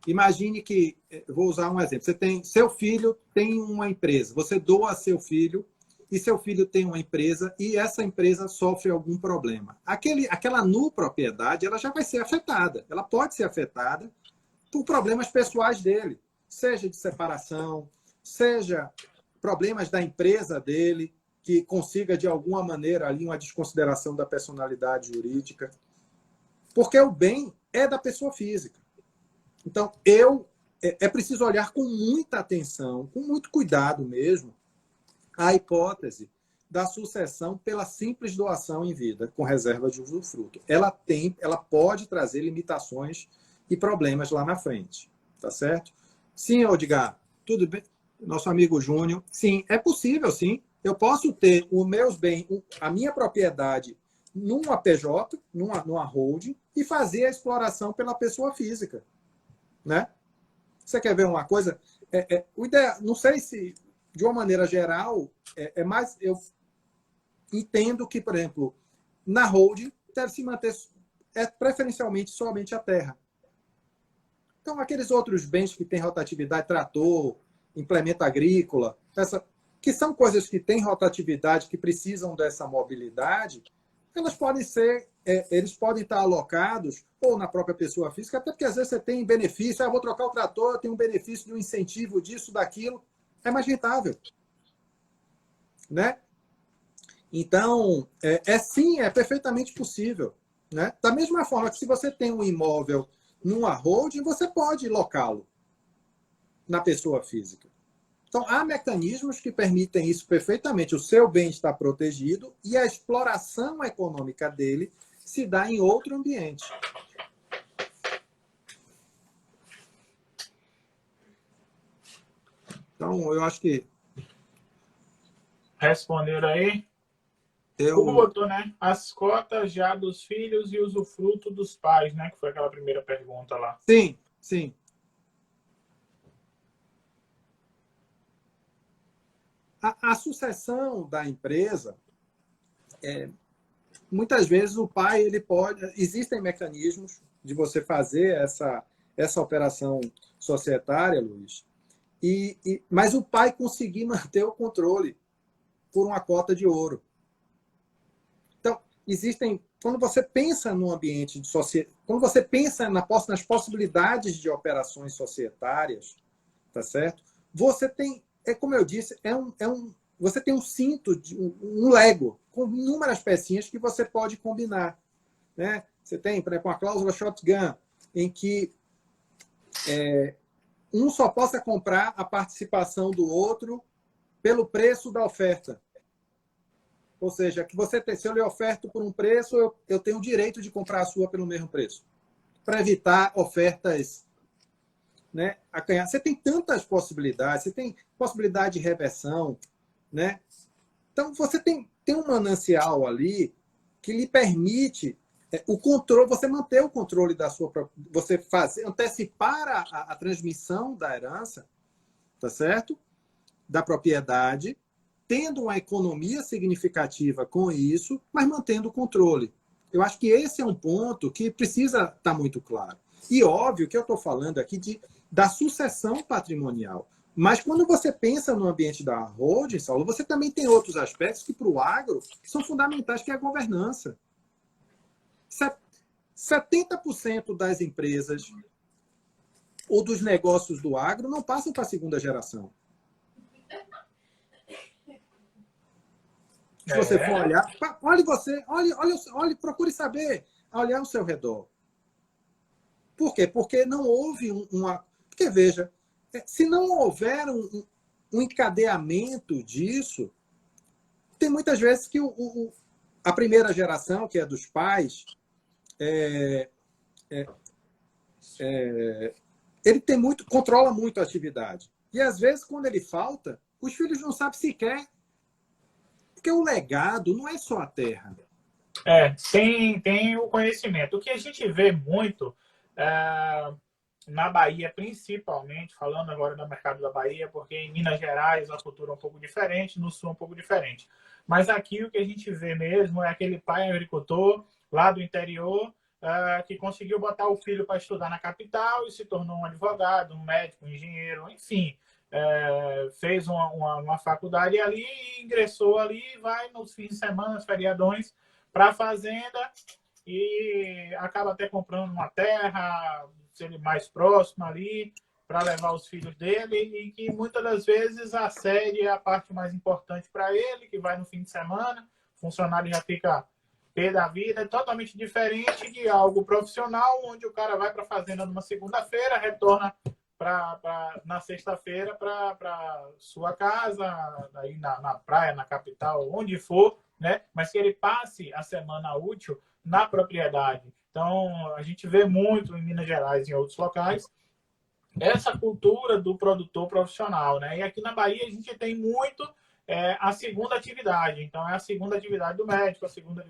Imagine que... Eu vou usar um exemplo. Seu filho tem uma empresa. Você doa a seu filho e seu filho tem uma empresa e essa empresa sofre algum problema. Aquela nupropriedade, ela já vai ser afetada. Ela pode ser afetada por problemas pessoais dele, seja de separação, seja problemas da empresa dele, que consiga, de alguma maneira, ali uma desconsideração da personalidade jurídica. Porque o bem é da pessoa física. Então, é preciso olhar com muita atenção, com muito cuidado mesmo, a hipótese da sucessão pela simples doação em vida, com reserva de usufruto. Ela pode trazer limitações e problemas lá na frente, tá certo? Sim, Edgar, tudo bem? Nosso amigo Júnior, sim, é possível, sim. Eu posso ter os meus bens, a minha propriedade numa PJ, numa holding, e fazer a exploração pela pessoa física, né? Você quer ver uma coisa? O ideia, não sei se, de uma maneira geral, mais... Eu entendo que, por exemplo, na holding deve se manter preferencialmente somente a terra. Então, aqueles outros bens que têm rotatividade, trator, implemento agrícola, que são coisas que têm rotatividade, que precisam dessa mobilidade, elas podem ser, eles podem estar alocados ou na própria pessoa física, até porque às vezes você tem benefício, eu vou trocar o trator, eu tenho um benefício de um incentivo disso, daquilo, é mais rentável, né? Então, sim, é perfeitamente possível, né? Da mesma forma que se você tem um imóvel numa holding, você pode locá-lo na pessoa física. Então, há mecanismos que permitem isso perfeitamente. O seu bem está protegido e a exploração econômica dele se dá em outro ambiente. Então, eu acho que... Responderam aí? O botou, né? As cotas já dos filhos e usufruto dos pais, né? Que foi aquela primeira pergunta lá. Sim, sim. A sucessão da empresa, muitas vezes o pai, ele pode... Existem mecanismos de você fazer essa operação societária, Luiz, mas o pai conseguir manter o controle por uma cota de ouro. Então, quando você pensa no ambiente de sociedade, quando você pensa nas possibilidades de operações societárias, tá certo? Você tem, como eu disse, você tem um cinto, um Lego, com inúmeras pecinhas que você pode combinar, né? Você tem, por exemplo, uma cláusula shotgun, em que um só possa comprar a participação do outro pelo preço da oferta. Ou seja, que se eu lhe oferto por um preço, eu tenho o direito de comprar a sua pelo mesmo preço. Para evitar ofertas, né, acanhadas. Você tem tantas possibilidades, você tem possibilidade de reversão, né? Então, você tem um manancial ali que lhe permite o controle, você manter o controle da sua... Você antecipar a transmissão da herança, tá certo? Da propriedade, tendo uma economia significativa com isso, mas mantendo o controle. Eu acho que esse é um ponto que precisa estar muito claro. E óbvio que eu estou falando aqui da sucessão patrimonial. Mas quando você pensa no ambiente da holding, Saulo, você também tem outros aspectos que para o agro são fundamentais, que é a governança. 70% das empresas ou dos negócios do agro não passam para a segunda geração. Se você for olhar, olhe, procure saber, olhar ao seu redor. Por quê? Porque não houve uma... Porque, veja, se não houver um encadeamento disso, tem muitas vezes que a primeira geração, que é dos pais, ele controla muito a atividade. E, às vezes, quando ele falta, os filhos não sabem sequer. Porque o legado não é só a terra. Tem o conhecimento. O que a gente vê muito na Bahia, principalmente, falando agora do mercado da Bahia, porque em Minas Gerais a cultura é um pouco diferente, no Sul é um pouco diferente. Mas aqui o que a gente vê mesmo é aquele pai agricultor lá do interior que conseguiu botar o filho para estudar na capital e se tornou um advogado, um médico, um engenheiro, enfim. Fez uma faculdade ali, ingressou ali, vai nos fins de semana, feriadões, para a fazenda e acaba até comprando uma terra, sendo mais próximo ali, para levar os filhos dele, e que muitas das vezes a sede é a parte mais importante para ele, que vai no fim de semana, o funcionário já fica pé da vida, é totalmente diferente de algo profissional, onde o cara vai para a fazenda numa segunda-feira, retorna na sexta-feira para sua casa, aí na praia, na capital, onde for, né? Mas que ele passe a semana útil na propriedade. Então, a gente vê muito em Minas Gerais e em outros locais essa cultura do produtor profissional, né? E aqui na Bahia a gente tem muito a segunda atividade. Então, é a segunda atividade do médico, a segunda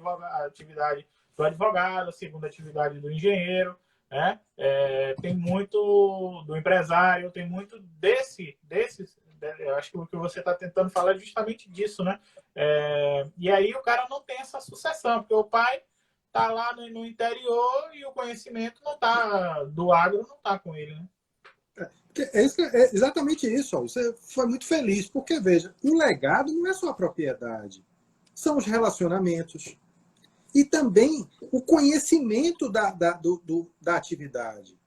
atividade do advogado, a segunda atividade do engenheiro, né? Tem muito do empresário, tem muito desses. Eu acho que o que você está tentando falar é justamente disso, né? E aí o cara não tem essa sucessão, porque o pai está lá no interior e o conhecimento não tá do agro não está com ele, né? É exatamente isso. Ó. Você foi muito feliz, porque, veja, o legado não é só a propriedade, são os relacionamentos. E também o conhecimento da atividade,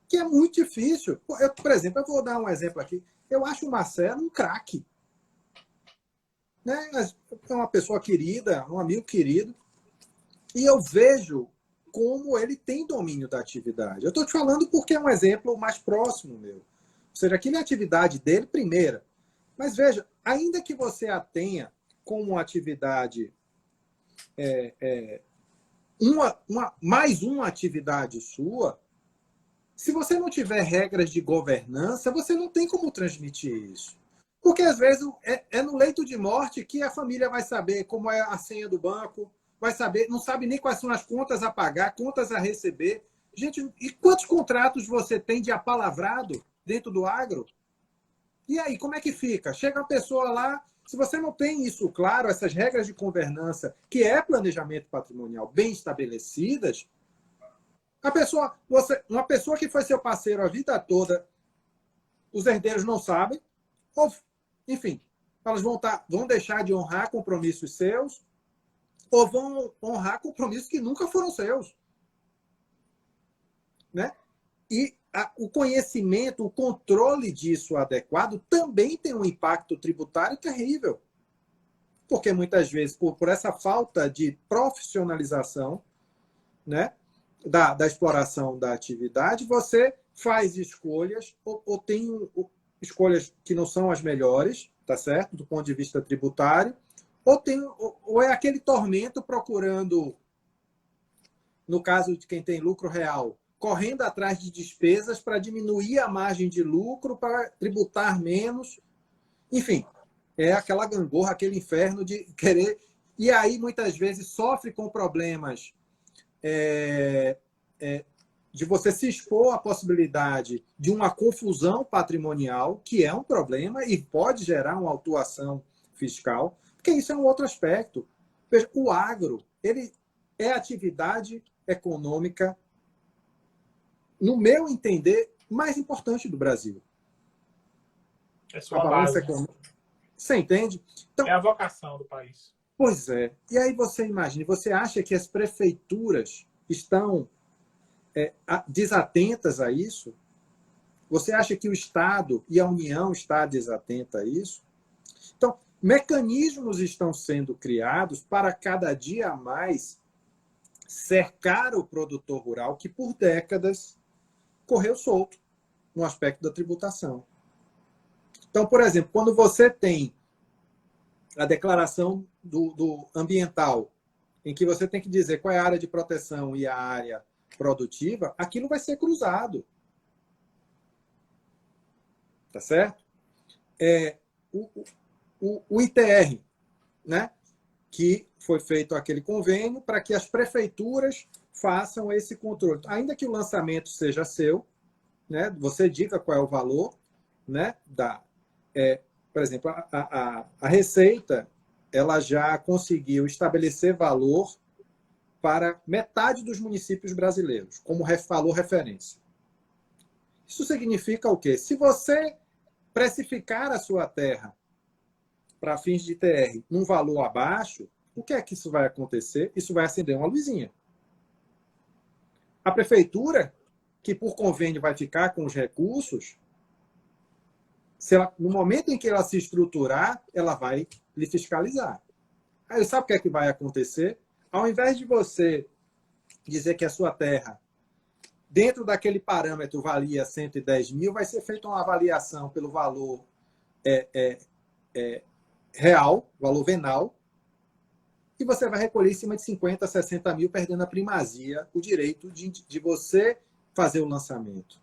que é muito difícil. Por exemplo, eu vou dar um exemplo aqui. Eu acho o Marcelo um craque. Né? É uma pessoa querida, um amigo querido. E eu vejo como ele tem domínio da atividade. Eu estou te falando porque é um exemplo mais próximo meu. Ou seja, aquilo é a atividade dele, primeira. Mas veja, ainda que você a tenha como atividade... mais uma atividade sua, se você não tiver regras de governança, você não tem como transmitir isso. Porque, às vezes, é no leito de morte que a família vai saber como é a senha do banco, vai saber, não sabe nem quais são as contas a pagar, contas a receber. Gente, e quantos contratos você tem de apalavrado dentro do agro? E aí, como é que fica? Chega uma pessoa lá, se você não tem isso claro, essas regras de governança, que é planejamento patrimonial bem estabelecidas, uma pessoa que foi seu parceiro a vida toda, os herdeiros não sabem, ou, enfim, elas vão deixar de honrar compromissos seus, ou vão honrar compromissos que nunca foram seus. Né? E o conhecimento, o controle disso adequado também tem um impacto tributário terrível. Porque muitas vezes, por essa falta de profissionalização, né, da exploração da atividade, você faz escolhas, ou tem escolhas que não são as melhores, tá certo? Do ponto de vista tributário, ou é aquele tormento procurando, no caso de quem tem lucro real, correndo atrás de despesas para diminuir a margem de lucro, para tributar menos. Enfim, é aquela gangorra, aquele inferno de querer... E aí, muitas vezes, sofre com problemas de você se expor à possibilidade de uma confusão patrimonial, que é um problema e pode gerar uma autuação fiscal, porque isso é um outro aspecto. Veja, o agro, ele é atividade econômica, no meu entender, mais importante do Brasil. É sua base. Você entende? Então, é a vocação do país. Pois é. E aí você imagina, você acha que as prefeituras estão desatentas a isso? Você acha que o Estado e a União está desatenta a isso? Então, mecanismos estão sendo criados para cada dia mais cercar o produtor rural que, por décadas, correu solto no aspecto da tributação. Então, por exemplo, quando você tem a declaração do ambiental, em que você tem que dizer qual é a área de proteção e a área produtiva, aquilo vai ser cruzado. Tá certo? O ITR, né? Que foi feito aquele convênio para que as prefeituras façam esse controle. Ainda que o lançamento seja seu, né? Você diga qual é o valor, né? Por exemplo, a Receita ela já conseguiu estabelecer valor para metade dos municípios brasileiros, como valor referência. Isso significa o quê? Se você precificar a sua terra para fins de ITR num valor abaixo, o que é que isso vai acontecer? Isso vai acender uma luzinha. A prefeitura, que por convênio vai ficar com os recursos, no momento em que ela se estruturar, ela vai lhe fiscalizar. Aí sabe o que é que vai acontecer? Ao invés de você dizer que a sua terra, dentro daquele parâmetro, valia 110 mil, vai ser feita uma avaliação pelo valor real, valor venal, e você vai recolher em cima de 50, 60 mil, perdendo a primazia, o direito de você fazer o lançamento.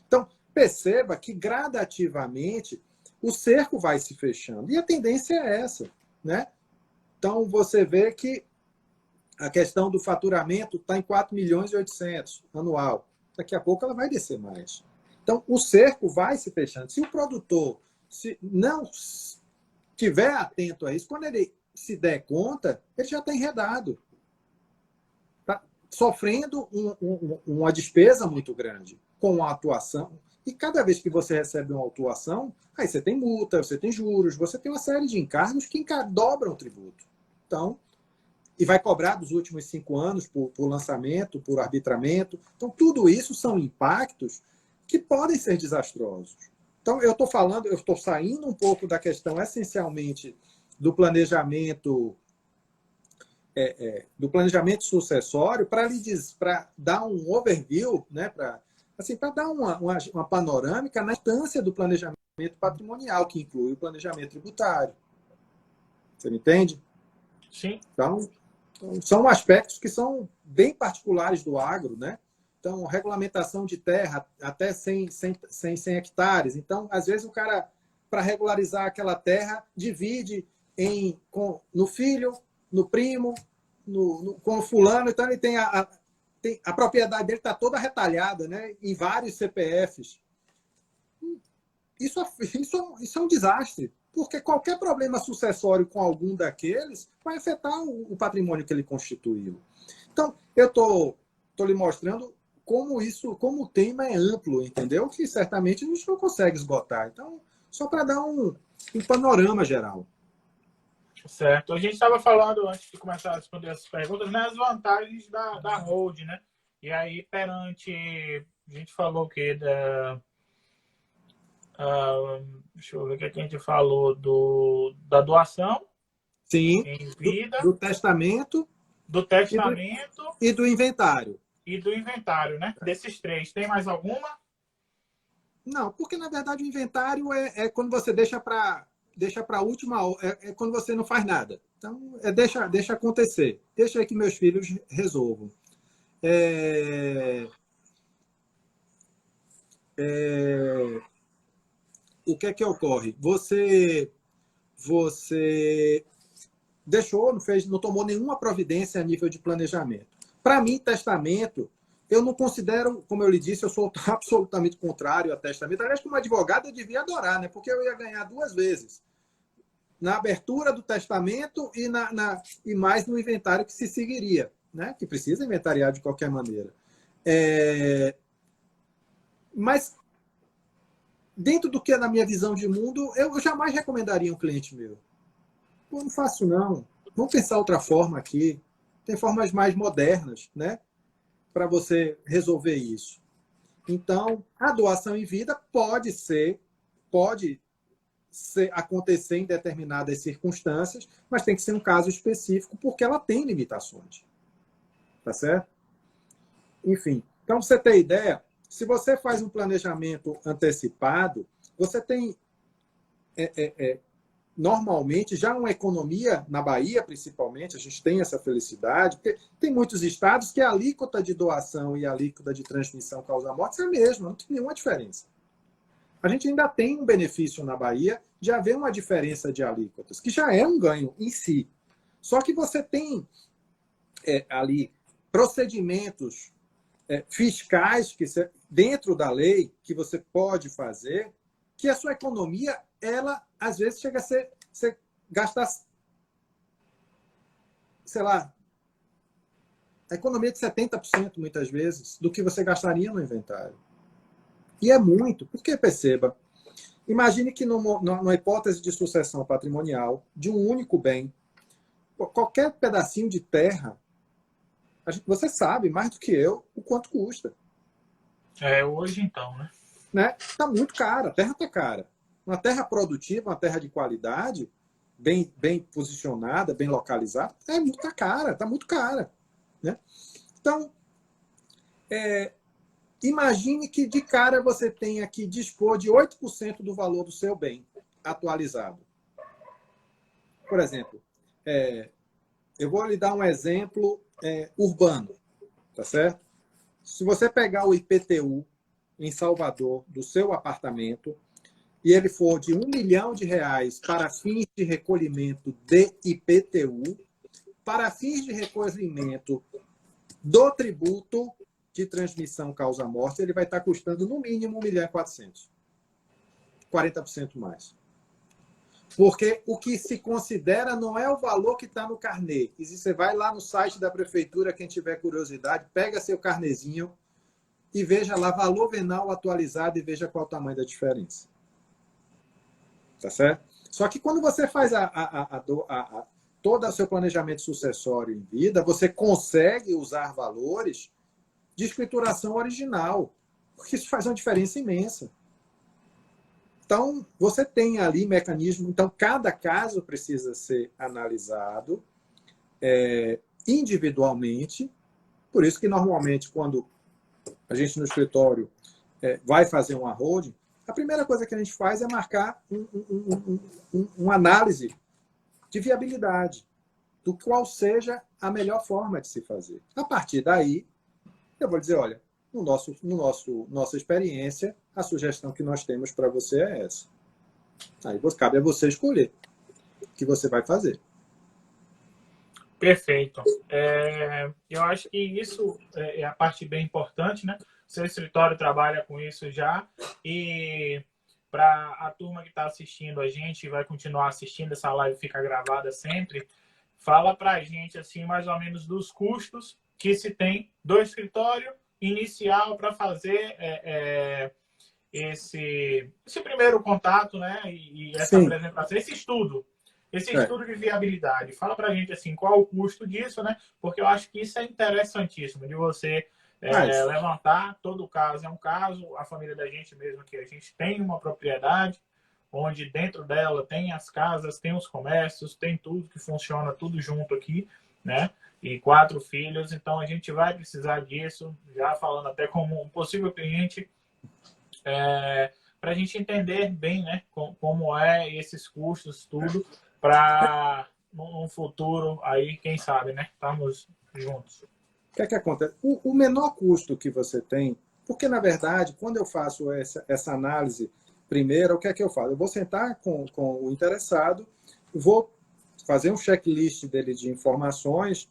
Então, perceba que gradativamente o cerco vai se fechando. E a tendência é essa, né? Então, você vê que a questão do faturamento está em 4 milhões e 800 anual. Daqui a pouco ela vai descer mais. Então, o cerco vai se fechando. Se o produtor não estiver atento a isso, quando ele se der conta, ele já está enredado. Está sofrendo uma despesa muito grande com a atuação. E cada vez que você recebe uma autuação, aí você tem multa, você tem juros, você tem uma série de encargos que dobram o tributo. Então, e vai cobrar dos últimos 5 anos por lançamento, por arbitramento. Então, tudo isso são impactos que podem ser desastrosos. Então, eu estou saindo um pouco da questão essencialmente do planejamento sucessório para dar um overview, né, para dar uma panorâmica na instância do planejamento patrimonial, que inclui o planejamento tributário. Você me entende? Sim. Então, são aspectos que são bem particulares do agro, né? Então, regulamentação de terra até 100 hectares. Então, às vezes, o cara, para regularizar aquela terra, divide no filho, no primo, com o fulano. Então, ele tem a propriedade dele está toda retalhada, né? Em vários CPFs. Isso é um desastre, porque qualquer problema sucessório com algum daqueles vai afetar o patrimônio que ele constituiu. Então, eu estou lhe mostrando como o tema é amplo, entendeu? Que certamente a gente não consegue esgotar. Então, só para dar um panorama geral. Certo. A gente estava falando, antes de começar a responder essas perguntas, né, as vantagens da hold, né? E aí, perante... A gente falou o quê? Deixa eu ver o que a gente falou da doação. Sim, em vida, do testamento. Do testamento. E do inventário. E do inventário, né? Desses 3. Tem mais alguma? Não, porque, na verdade, o inventário é quando você deixa para a última hora, é quando você não faz nada. Então, deixa acontecer. Deixa aí que meus filhos resolvam. O que é que ocorre? Você deixou, não tomou nenhuma providência a nível de planejamento. Para mim, testamento, eu não considero, como eu lhe disse, eu sou absolutamente contrário a testamento. Aliás, como advogado, eu devia adorar, né? Porque eu ia ganhar 2 vezes. Na abertura do testamento e mais no inventário que se seguiria, né? Que precisa inventariar de qualquer maneira. Mas, dentro do que é na minha visão de mundo, eu jamais recomendaria um cliente meu. Pô, não faço, não. Vamos pensar outra forma aqui. Tem formas mais modernas, né? Para você resolver isso. Então, a doação em vida pode acontecer em determinadas circunstâncias, mas tem que ser um caso específico, porque ela tem limitações. Tá certo? Enfim, então, pra você ter ideia, se você faz um planejamento antecipado, você tem, normalmente, já uma economia, na Bahia, principalmente, a gente tem essa felicidade, porque tem muitos estados que a alíquota de doação e a alíquota de transmissão causa-morte é a mesma, não tem nenhuma diferença. A gente ainda tem um benefício na Bahia de haver uma diferença de alíquotas, que já é um ganho em si. Só que você tem ali procedimentos fiscais que dentro da lei que você pode fazer, que a sua economia, ela às vezes chega a ser você gastar, sei lá, a economia de 70% muitas vezes do que você gastaria no inventário. E é muito, porque perceba, imagine que numa hipótese de sucessão patrimonial de um único bem, qualquer pedacinho de terra, você sabe mais do que eu o quanto custa. Hoje então, né? Tá muito cara, a terra tá cara. Uma terra produtiva, uma terra de qualidade, bem posicionada, bem localizada, tá muito cara. Né? Então, imagine que de cara você tenha que dispor de 8% do valor do seu bem atualizado. Por exemplo, eu vou lhe dar um exemplo urbano, tá certo? Se você pegar o IPTU em Salvador do seu apartamento e ele for de R$1 milhão para fins de recolhimento de IPTU, para fins de recolhimento do tributo de transmissão causa-morte, ele vai estar custando no mínimo R$1.400.000. 40% mais. Porque o que se considera não é o valor que está no carnê. E se você vai lá no site da prefeitura, quem tiver curiosidade, pega seu carnezinho e veja lá valor venal atualizado e veja qual o tamanho da diferença. Tá certo? Só que quando você faz todo o seu planejamento sucessório em vida, você consegue usar valores de escrituração original, porque isso faz uma diferença imensa. Então, você tem ali mecanismo. Então, cada caso precisa ser analisado individualmente. Por isso que, normalmente, quando a gente no escritório vai fazer uma holding, a primeira coisa que a gente faz é marcar uma análise de viabilidade, do qual seja a melhor forma de se fazer. A partir daí, eu vou dizer, olha, nossa experiência, a sugestão que nós temos para você é essa. Aí cabe a você escolher o que você vai fazer. Perfeito. Eu acho que isso é a parte bem importante, né? Seu escritório trabalha com isso já. E para a turma que está assistindo a gente, vai continuar assistindo, essa live fica gravada sempre, fala para a gente, assim, mais ou menos dos custos que se tem do escritório inicial para fazer esse primeiro contato, né? E essa Sim. apresentação, esse estudo de viabilidade. Fala para a gente assim, qual o custo disso, né? Porque eu acho que isso é interessantíssimo, de você levantar. Todo caso é um caso. A família da gente mesmo, que a gente tem uma propriedade, onde dentro dela tem as casas, tem os comércios, tem tudo que funciona, tudo junto aqui, né? E 4 filhos, então a gente vai precisar disso, já falando até como um possível cliente, para a gente entender bem, né, como esses custos, tudo, para um futuro aí, quem sabe, né, estamos juntos. O que é que acontece? O menor custo que você tem, porque na verdade, quando eu faço essa análise primeiro, o que é que eu faço? Eu vou sentar com o interessado, vou fazer um checklist dele de informações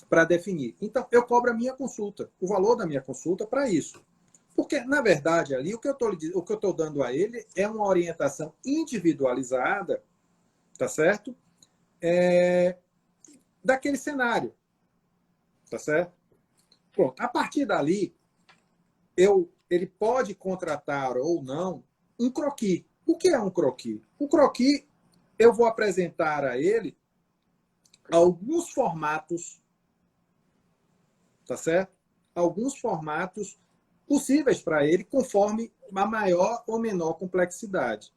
para definir. Então, eu cobro a minha consulta, o valor da minha consulta para isso. Porque, na verdade, ali, o que eu estou dando a ele é uma orientação individualizada, tá certo? Daquele cenário, tá certo? Pronto. A partir dali, ele pode contratar ou não um croquis. O que é um croquis? O croquis, eu vou apresentar a ele alguns formatos, tá certo? Alguns formatos possíveis para ele, conforme a maior ou menor complexidade.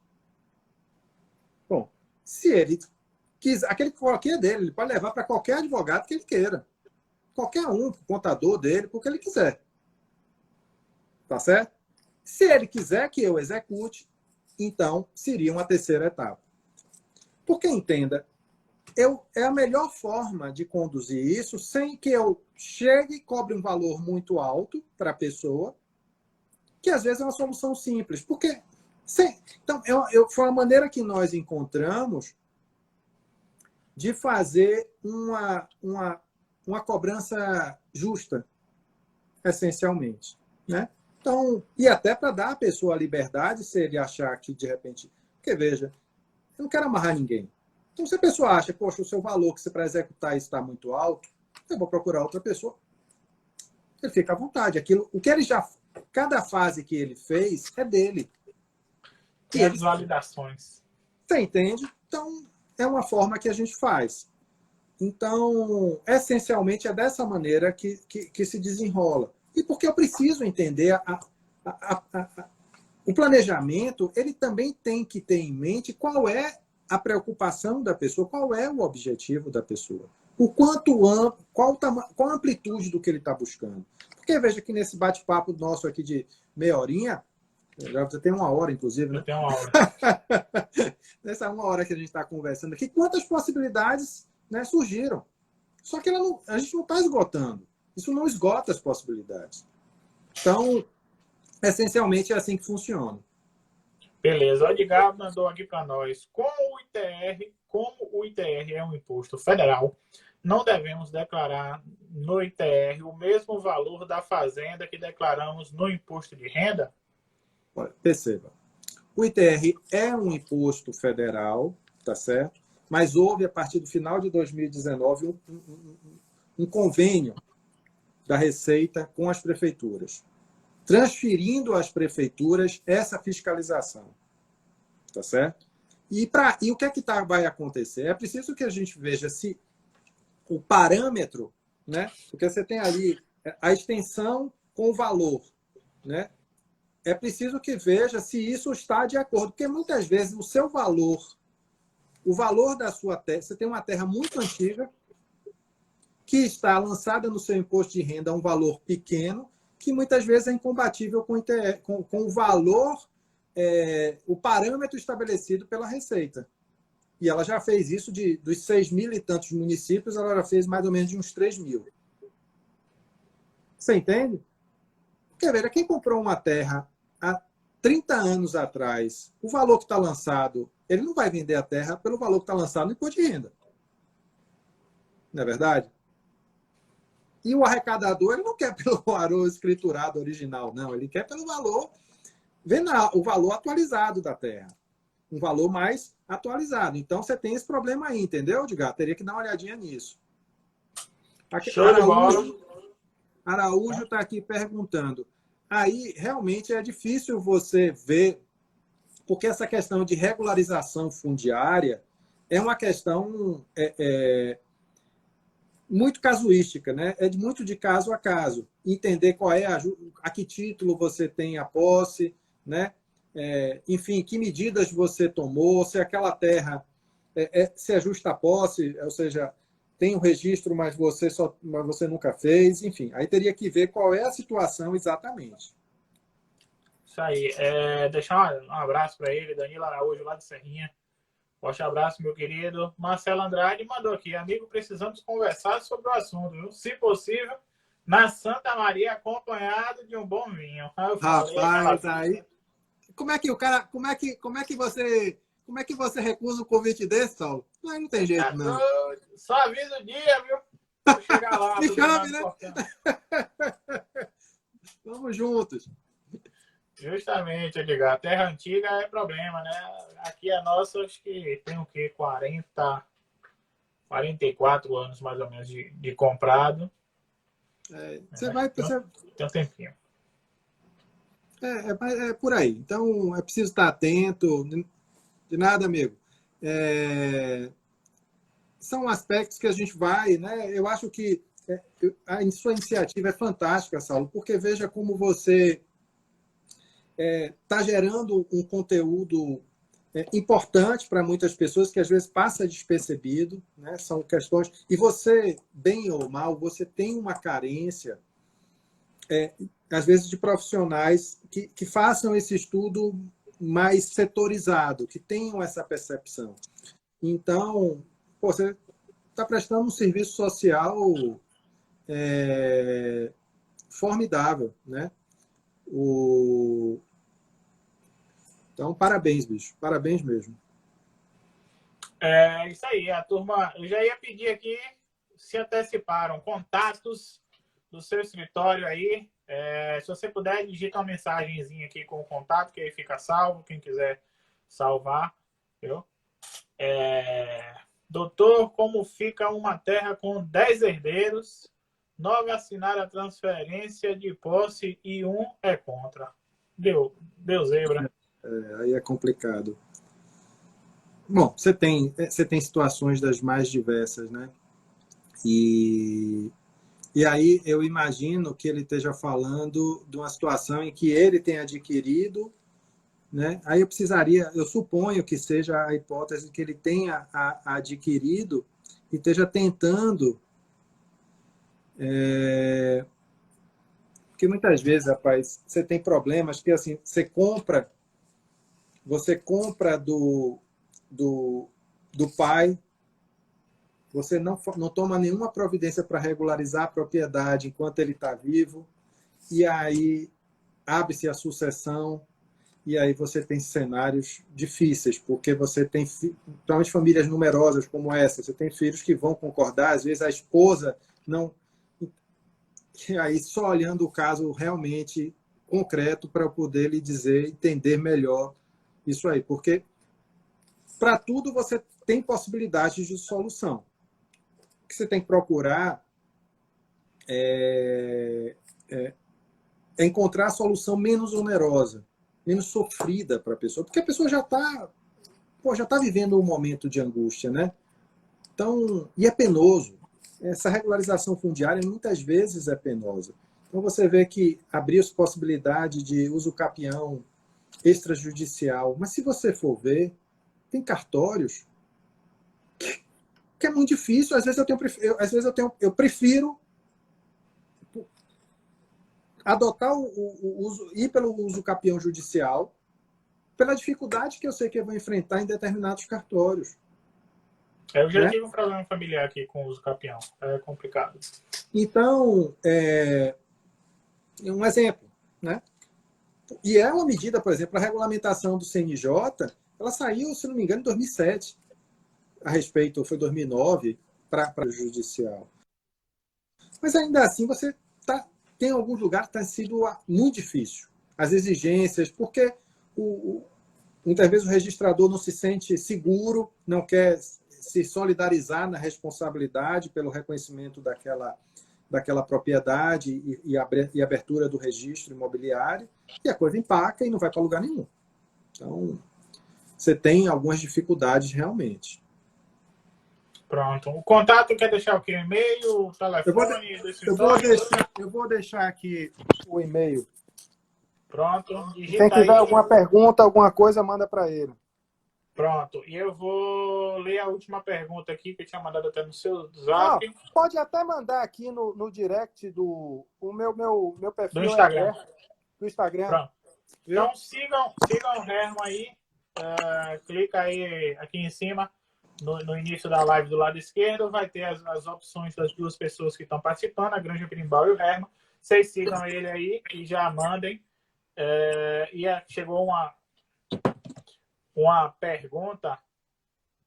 Bom, se ele quiser, aquele que é dele, ele pode levar para qualquer advogado que ele queira. Qualquer um, o contador dele, porque ele quiser. Tá certo? Se ele quiser que eu execute, então seria uma terceira etapa. Porque entenda, é a melhor forma de conduzir isso sem que eu chegue e cobre um valor muito alto para a pessoa, que às vezes é uma solução simples. Porque, então, foi a maneira que nós encontramos de fazer uma cobrança justa, essencialmente. Né? Então, e até para dar à pessoa a liberdade, se ele achar que, de repente... Porque, veja, eu não quero amarrar ninguém. Então, se a pessoa acha, poxa, o seu valor que você para executar está muito alto, eu vou procurar outra pessoa. Ele fica à vontade. O que ele já... Cada fase que ele fez é dele. E as validações. Você entende? Então, é uma forma que a gente faz. Então, essencialmente, é dessa maneira que se desenrola. E porque eu preciso entender o planejamento, ele também tem que ter em mente qual é a preocupação da pessoa, qual é o objetivo da pessoa. O quanto amplo, qual a amplitude do que ele está buscando. Porque veja que nesse bate-papo nosso aqui de meia horinha, já tem uma hora, inclusive, né? Tem uma hora. Nessa uma hora que a gente está conversando aqui, quantas possibilidades, né, surgiram. Só que a gente não está esgotando. Isso não esgota as possibilidades. Então, essencialmente, é assim que funciona. Beleza. O Edgar mandou aqui para nós. Como o ITR é um imposto federal, não devemos declarar no ITR o mesmo valor da fazenda que declaramos no imposto de renda? Perceba. O ITR é um imposto federal, tá certo? Mas houve, a partir do final de 2019, um convênio da Receita com as prefeituras, transferindo às prefeituras essa fiscalização. Tá certo? E o que é que vai acontecer? É preciso que a gente veja se o parâmetro, né? Porque você tem ali a extensão com o valor, né? É preciso que veja se isso está de acordo, porque muitas vezes o seu valor, o valor da sua terra, você tem uma terra muito antiga que está lançada no seu imposto de renda a um valor pequeno, que muitas vezes é incompatível com o valor, o parâmetro estabelecido pela Receita. E ela já fez isso dos 6.000 e tantos municípios, ela já fez mais ou menos de uns 3.000. Você entende? Porque, veja, quem comprou uma terra há 30 anos atrás, o valor que está lançado, ele não vai vender a terra pelo valor que está lançado no imposto de renda. Não é verdade? E o arrecadador, ele não quer pelo valor escriturado original, não. Ele quer pelo valor, o valor atualizado da terra. Um valor mais atualizado. Então, você tem esse problema aí, entendeu, Edgar? Teria que dar uma olhadinha nisso. Araújo está aqui perguntando. Aí, realmente, é difícil você ver, porque essa questão de regularização fundiária é uma questão muito casuística, né? É muito de caso a caso. Entender qual é a que título você tem a posse, né? Enfim, que medidas você tomou, se aquela terra se é justa posse, ou seja, tem um registro, mas você nunca fez, enfim. Aí teria que ver qual é a situação exatamente. Isso aí. Deixar um abraço para ele, Danilo Araújo, lá de Serrinha. Forte abraço, meu querido. Marcelo Andrade mandou aqui. Amigo, precisamos conversar sobre o assunto, viu? Se possível, na Santa Maria, acompanhado de um bom vinho. Rapaz, aí... Como é que você recusa um convite desse, Saulo? Não tem jeito, não. Só avisa o dia, viu? Vou chegar lá. Me chame, né? Vamos juntos. Justamente, Edgar. A terra antiga é problema, né? Aqui a nossa, acho que tem o quê? 44 anos, mais ou menos, de comprado. Você vai... Tem um tempinho. É por aí. Então, é preciso estar atento. De nada, amigo. São aspectos que a gente vai, né? Eu acho que a sua iniciativa é fantástica, Saulo, porque veja como você está gerando um conteúdo importante para muitas pessoas que às vezes passa despercebido, né? São questões. E você, bem ou mal, você tem uma carência, às vezes, de profissionais que façam esse estudo mais setorizado, que tenham essa percepção. Então, você está prestando um serviço social formidável, né? Então, parabéns, bicho. Parabéns mesmo. É isso aí, a turma. Eu já ia pedir aqui, se anteciparam, contatos do seu escritório aí. Se você puder, digita uma mensagenzinha aqui com o contato, que aí fica salvo, quem quiser salvar. Viu? Doutor, como fica uma terra com 10 herdeiros, 9 assinaram a transferência de posse e 1 é contra? Deu zebra. Aí é complicado. Bom, você tem situações das mais diversas, né? E aí eu imagino que ele esteja falando de uma situação em que ele tem adquirido, né? Aí eu suponho que seja a hipótese que ele tenha adquirido e esteja tentando. Porque muitas vezes, rapaz, você tem problemas que assim, você compra do pai, você não toma nenhuma providência para regularizar a propriedade enquanto ele está vivo, e aí abre-se a sucessão, e aí você tem cenários difíceis, porque você tem, principalmente famílias numerosas como essa, você tem filhos que vão concordar, às vezes a esposa não. E aí, só olhando o caso realmente concreto para eu poder lhe dizer, entender melhor isso aí, porque para tudo você tem possibilidades de solução. O que você tem que procurar é encontrar a solução menos onerosa, menos sofrida para a pessoa, porque a pessoa já está vivendo um momento de angústia, né? Então, e é penoso. Essa regularização fundiária muitas vezes é penosa. Então você vê que abriu-se possibilidade de uso capião extrajudicial, mas se você for ver, tem cartórios que é muito difícil. Às vezes eu prefiro adotar o uso, ir pelo uso capião judicial, pela dificuldade que eu sei que eu vou enfrentar em determinados cartórios. Eu já tive um problema familiar aqui com o uso capião. É complicado. Então, um exemplo, né? E é uma medida, por exemplo, a regulamentação do CNJ, ela saiu, se não me engano, em 2007, a respeito, foi 2009, para o judicial. Mas ainda assim, você tem alguns lugares que está sido muito difícil. As exigências, porque muitas vezes o registrador não se sente seguro, não quer se solidarizar na responsabilidade pelo reconhecimento daquela propriedade e abertura do registro imobiliário, e a coisa empaca e não vai para lugar nenhum. Então, você tem algumas dificuldades realmente. Pronto. O contato quer deixar o quê? E-mail, o telefone? Eu vou deixar aqui o e-mail. Pronto. Quem tiver alguma pergunta, alguma coisa, manda para ele. Pronto. E eu vou ler a última pergunta aqui, que eu tinha mandado até no seu zap. Pode até mandar aqui no direct do meu perfil do Instagram. Do Instagram. Pronto. Então sigam o Herman aí. Clica aí aqui em cima. No início da live do lado esquerdo, vai ter as opções das duas pessoas que estão participando, a Granja Berimbau e o Herman. Vocês sigam ele aí e já mandem. Chegou uma pergunta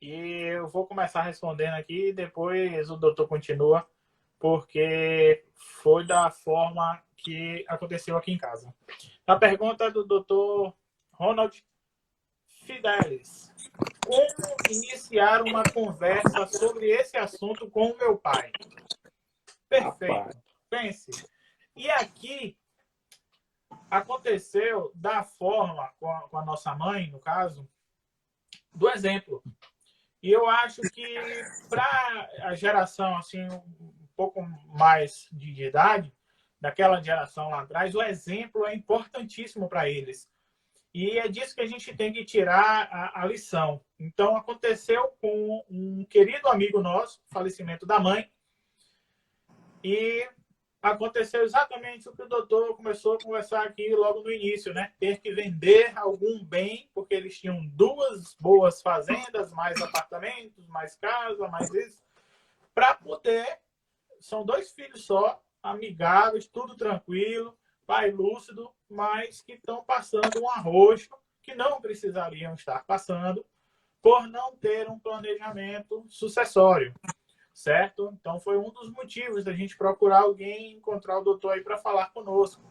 e eu vou começar respondendo aqui e depois o doutor continua, porque foi da forma que aconteceu aqui em casa. A pergunta é do doutor Ronald Fidelis. Como iniciar uma conversa sobre esse assunto com o meu pai? Perfeito. Pense. E aqui aconteceu da forma, com a nossa mãe, no caso, do exemplo. E eu acho que para a geração, assim, um pouco mais de idade, daquela geração lá atrás, o exemplo é importantíssimo para eles. E é disso que a gente tem que tirar a lição. Então, aconteceu com um querido amigo nosso, falecimento da mãe, e aconteceu exatamente o que o doutor começou a conversar aqui logo no início, né? Ter que vender algum bem, porque eles tinham 2 boas fazendas, mais apartamentos, mais casa, mais isso, para poder... São 2 filhos só, amigáveis, tudo tranquilo, pai lúcido, mas que estão passando um arrojo que não precisariam estar passando por não ter um planejamento sucessório, certo? Então, foi um dos motivos da gente procurar alguém, encontrar o doutor aí para falar conosco.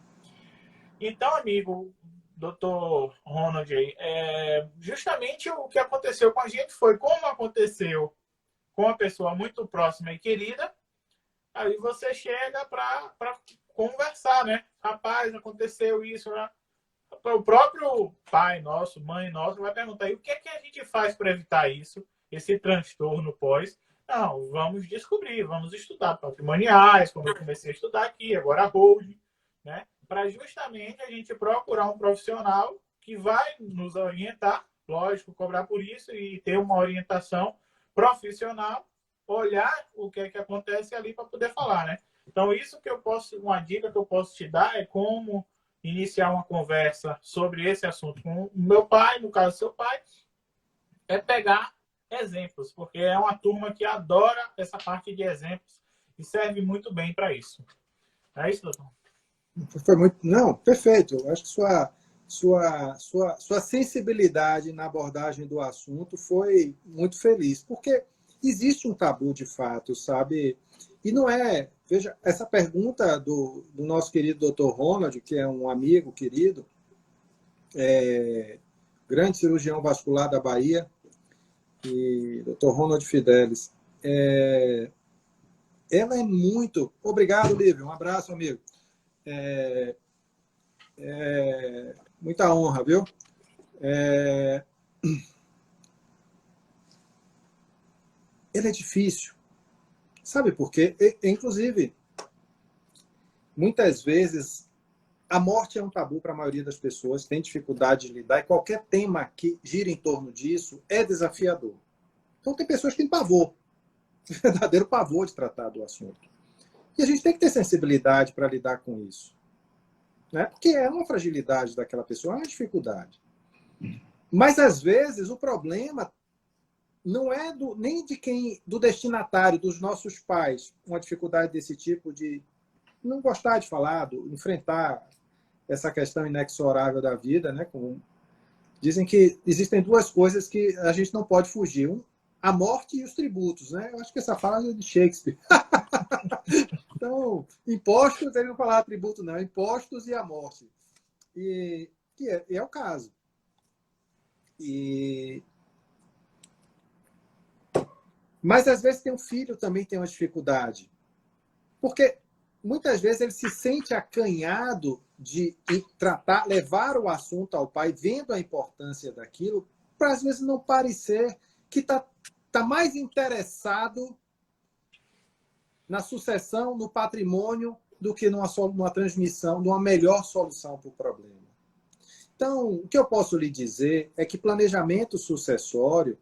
Então, amigo, doutor Ronald, justamente o que aconteceu com a gente foi como aconteceu com uma pessoa muito próxima e querida. Aí você chega para conversar, né? Rapaz, aconteceu isso, né? O próprio pai nosso, mãe nossa, vai perguntar: e o que é que a gente faz para evitar isso, esse transtorno pós? Não, vamos descobrir, vamos estudar patrimoniais, como eu comecei a estudar aqui, agora holding, né? Para justamente a gente procurar um profissional que vai nos orientar, lógico, cobrar por isso e ter uma orientação profissional, olhar o que é que acontece ali para poder falar, né? Então, isso que eu posso, uma dica que eu posso te dar é como iniciar uma conversa sobre esse assunto com o meu pai, no caso, seu pai, é pegar exemplos, porque é uma turma que adora essa parte de exemplos e serve muito bem para isso. É isso, doutor? Foi muito... Não, perfeito. Eu acho que sua sensibilidade na abordagem do assunto foi muito feliz, porque existe um tabu de fato, sabe? E não é... Veja, essa pergunta do nosso querido Dr. Ronald, que é um amigo querido, grande cirurgião vascular da Bahia, e Dr. Ronald Fidelis, ela é muito... Obrigado, Lívia. Um abraço, amigo. Muita honra, viu? Ele é difícil. Sabe por quê? Inclusive, muitas vezes, a morte é um tabu para a maioria das pessoas, tem dificuldade de lidar, e qualquer tema que gira em torno disso é desafiador. Então, tem pessoas que têm pavor, verdadeiro pavor de tratar do assunto. E a gente tem que ter sensibilidade para lidar com isso. Né? Porque é uma fragilidade daquela pessoa, é uma dificuldade. Mas, às vezes, o problema não é nem de quem, do destinatário, dos nossos pais, uma dificuldade desse tipo de não gostar de falar, enfrentar essa questão inexorável da vida, né? Dizem que existem 2 coisas que a gente não pode fugir: a morte e os tributos, né? Eu acho que essa fala é de Shakespeare. Então, impostos, ele não falava tributo, não, impostos e a morte. E é o caso. Mas, às vezes, tem um filho também tem uma dificuldade. Porque, muitas vezes, ele se sente acanhado de tratar, levar o assunto ao pai, vendo a importância daquilo, para, às vezes, não parecer que está mais interessado na sucessão, no patrimônio, do que numa transmissão, numa melhor solução para o problema. Então, o que eu posso lhe dizer é que planejamento sucessório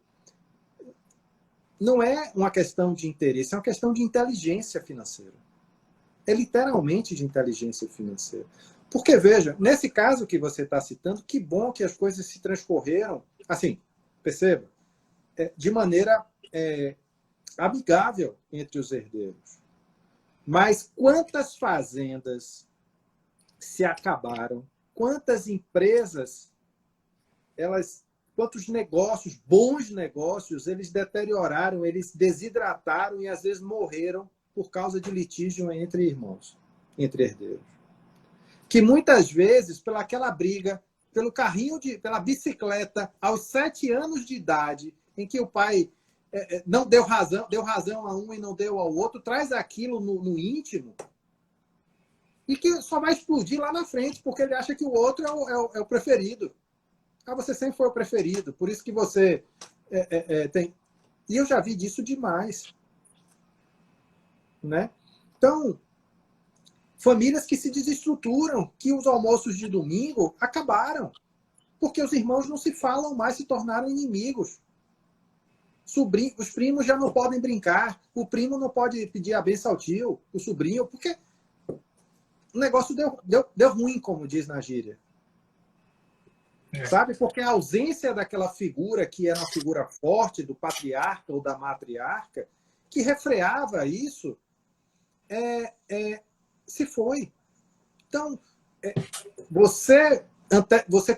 não é uma questão de interesse, é uma questão de inteligência financeira. É literalmente de inteligência financeira. Porque, veja, nesse caso que você está citando, que bom que as coisas se transcorreram, assim, perceba, de maneira amigável entre os herdeiros. Mas quantas fazendas se acabaram? Quantas empresas, quantos negócios, bons negócios, eles deterioraram, eles desidrataram e às vezes morreram por causa de litígio entre irmãos, entre herdeiros. Que muitas vezes, pelaquela briga, pelo carrinho, pela bicicleta, aos 7 anos de idade, em que o pai não deu razão a um e não deu ao outro, traz aquilo no íntimo, e que só vai explodir lá na frente, porque ele acha que o outro é o preferido. Você sempre foi o preferido, por isso que você tem... E eu já vi disso demais. Né? Então, famílias que se desestruturam, que os almoços de domingo acabaram, porque os irmãos não se falam mais, se tornaram inimigos. Os primos já não podem brincar, o primo não pode pedir a benção ao tio, o sobrinho, porque o negócio deu ruim, como diz na gíria. Sabe? Porque a ausência daquela figura que era uma figura forte, do patriarca ou da matriarca, que refreava isso, se foi. Então, você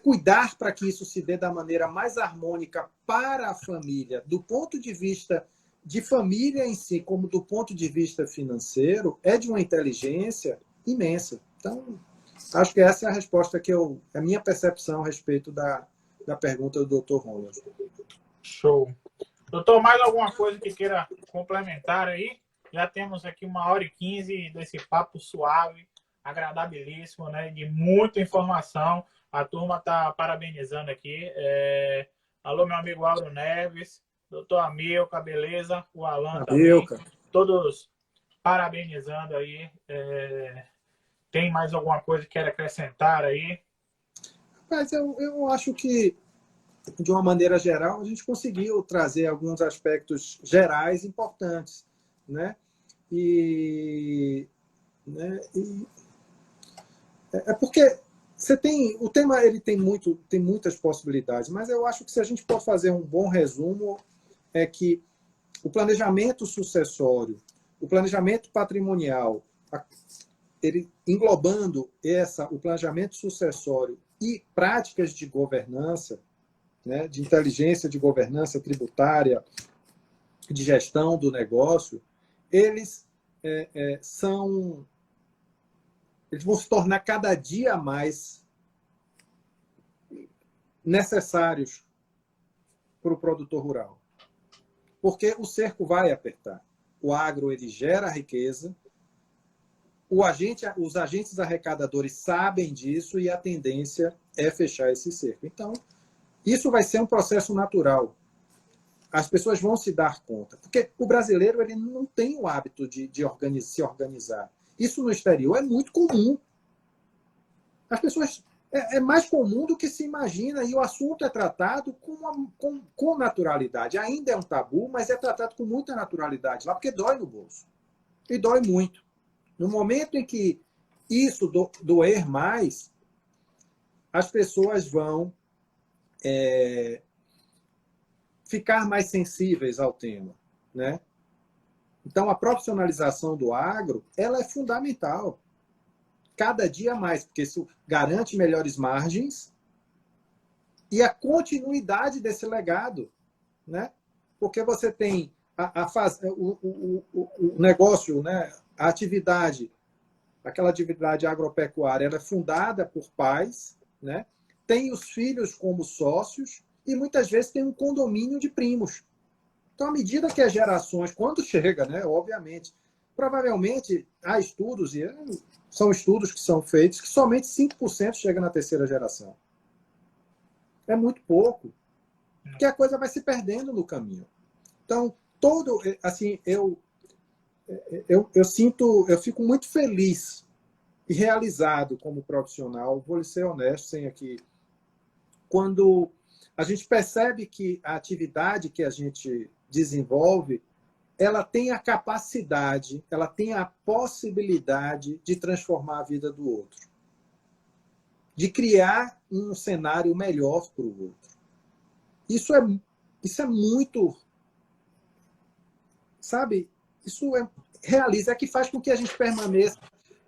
cuidar para que isso se dê da maneira mais harmônica para a família, do ponto de vista de família em si, como do ponto de vista financeiro, é de uma inteligência imensa. Então, acho que essa é a resposta a minha percepção a respeito da pergunta do Dr. Ronald. Show. Doutor, mais alguma coisa que queira complementar aí? Já temos aqui 1h15 desse papo suave, agradabilíssimo, né? De muita informação. A turma está parabenizando aqui. Alô, meu amigo Auro Neves, doutor Amilca, beleza? O Alan Amilca. Também. Todos parabenizando aí. Tem mais alguma coisa que quer acrescentar aí? Mas eu acho que, de uma maneira geral, a gente conseguiu trazer alguns aspectos gerais importantes, né? Porque o tema ele tem muitas possibilidades, mas eu acho que se a gente pode fazer um bom resumo, é que o planejamento sucessório, o planejamento patrimonial, ele englobando o planejamento sucessório e práticas de governança, né, de inteligência de governança tributária, de gestão do negócio, eles vão se tornar cada dia mais necessários para o produtor rural. Porque o cerco vai apertar. O agro ele gera riqueza, os agentes arrecadadores sabem disso e a tendência é fechar esse cerco. Então, isso vai ser um processo natural. As pessoas vão se dar conta. Porque o brasileiro ele não tem o hábito de se organizar. Isso no exterior é muito comum. As pessoas... É mais comum do que se imagina e o assunto é tratado com naturalidade. Ainda é um tabu, mas é tratado com muita naturalidade lá, porque dói no bolso. E dói muito. No momento em que isso doer mais, as pessoas vão ficar mais sensíveis ao tema, né? Então, a profissionalização do agro, ela é fundamental. Cada dia mais, porque isso garante melhores margens e a continuidade desse legado, né? Porque você tem o negócio, né? A atividade, aquela atividade agropecuária, ela é fundada por pais, né? Tem os filhos como sócios e muitas vezes tem um condomínio de primos. Então, à medida que as gerações, quando chega, né? Obviamente, provavelmente há estudos, e são estudos que são feitos, que somente 5% chega na terceira geração. É muito pouco. Porque a coisa vai se perdendo no caminho. Então, eu fico muito feliz e realizado como profissional, vou lhe ser honesto, sem aqui, quando a gente percebe que a atividade que a gente desenvolve, ela tem a capacidade, ela tem a possibilidade de transformar a vida do outro. De criar um cenário melhor para o outro. Isso é muito... Sabe? Isso realiza, é que faz com que a gente permaneça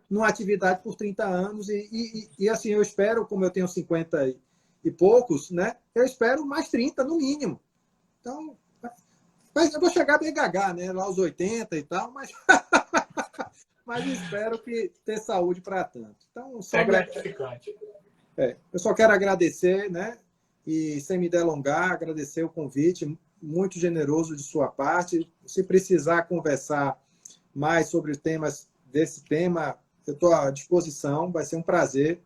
numa atividade por 30 anos e assim, eu espero, como eu tenho 50 e poucos, né? Eu espero mais 30 no mínimo. Então... Mas eu vou chegar bem gaga, né? Lá aos 80 e tal, mas espero que ter saúde para tanto. Então, é gratificante. Eu só quero agradecer, né? E sem me delongar, agradecer o convite, muito generoso de sua parte. Se precisar conversar mais sobre os temas desse tema, eu estou à disposição, vai ser um prazer,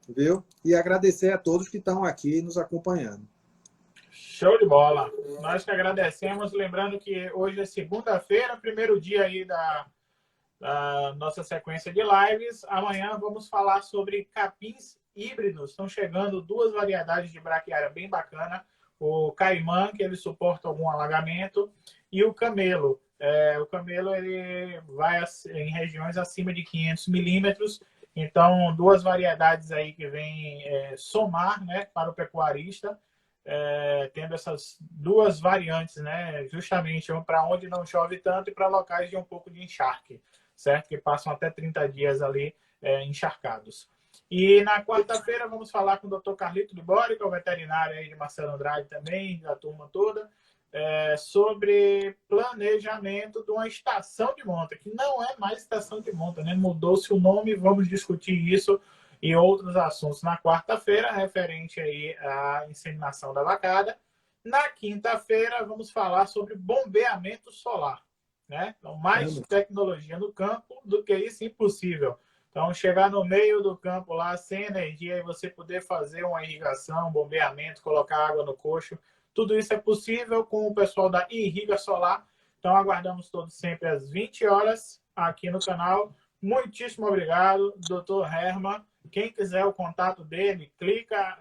viu? E agradecer a todos que estão aqui nos acompanhando. Show de bola. Nós que agradecemos, lembrando que hoje é segunda-feira, primeiro dia aí a nossa sequência de lives. Amanhã vamos falar sobre capins híbridos. Estão chegando 2 variedades de braquiária bem bacana. O caimã, que ele suporta algum alagamento, e o camelo. O camelo ele vai em regiões acima de 500 milímetros. Então, 2 variedades aí que vêm somar, né, para o pecuarista, tendo essas 2 variantes, né, justamente para onde não chove tanto e para locais de um pouco de encharque, certo? Que passam até 30 dias ali encharcados. E na quarta-feira vamos falar com o Dr. Carlito Libori, que é o veterinário aí de Marcelo Andrade também, da turma toda, sobre planejamento de uma estação de monta, que não é mais estação de monta, né? Mudou-se o nome, vamos discutir isso e outros assuntos na quarta-feira, referente aí à inseminação da vacada. Na quinta-feira vamos falar sobre bombeamento solar, né? Então, mais tecnologia no campo do que isso, impossível. Então, chegar no meio do campo lá, sem energia, e você poder fazer uma irrigação, bombeamento, colocar água no coxo, tudo isso é possível com o pessoal da Irriga Solar. Então, aguardamos todos sempre às 20 horas aqui no canal. Muitíssimo obrigado, Dr. Herman. Quem quiser o contato dele, clica,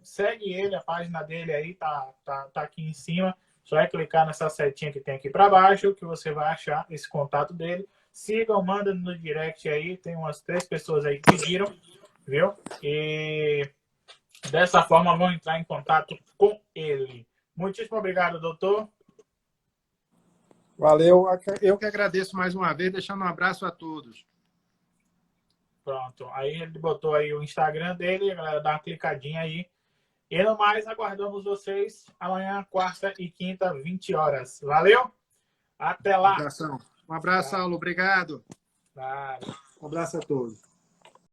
segue ele, a página dele aí tá aqui em cima. Só é clicar nessa setinha que tem aqui para baixo que você vai achar esse contato dele. Sigam, mandem no direct aí. Tem umas 3 pessoas aí que pediram, viu? E dessa forma vão entrar em contato com ele. Muitíssimo obrigado, doutor. Valeu. Eu que agradeço mais uma vez, deixando um abraço a todos. Pronto. Aí ele botou aí o Instagram dele, a galera dá uma clicadinha aí. E no mais, aguardamos vocês amanhã, quarta e quinta, 20 horas. Valeu? Até lá. Um abraço, Saulo. Obrigado. Claro. Um abraço a todos.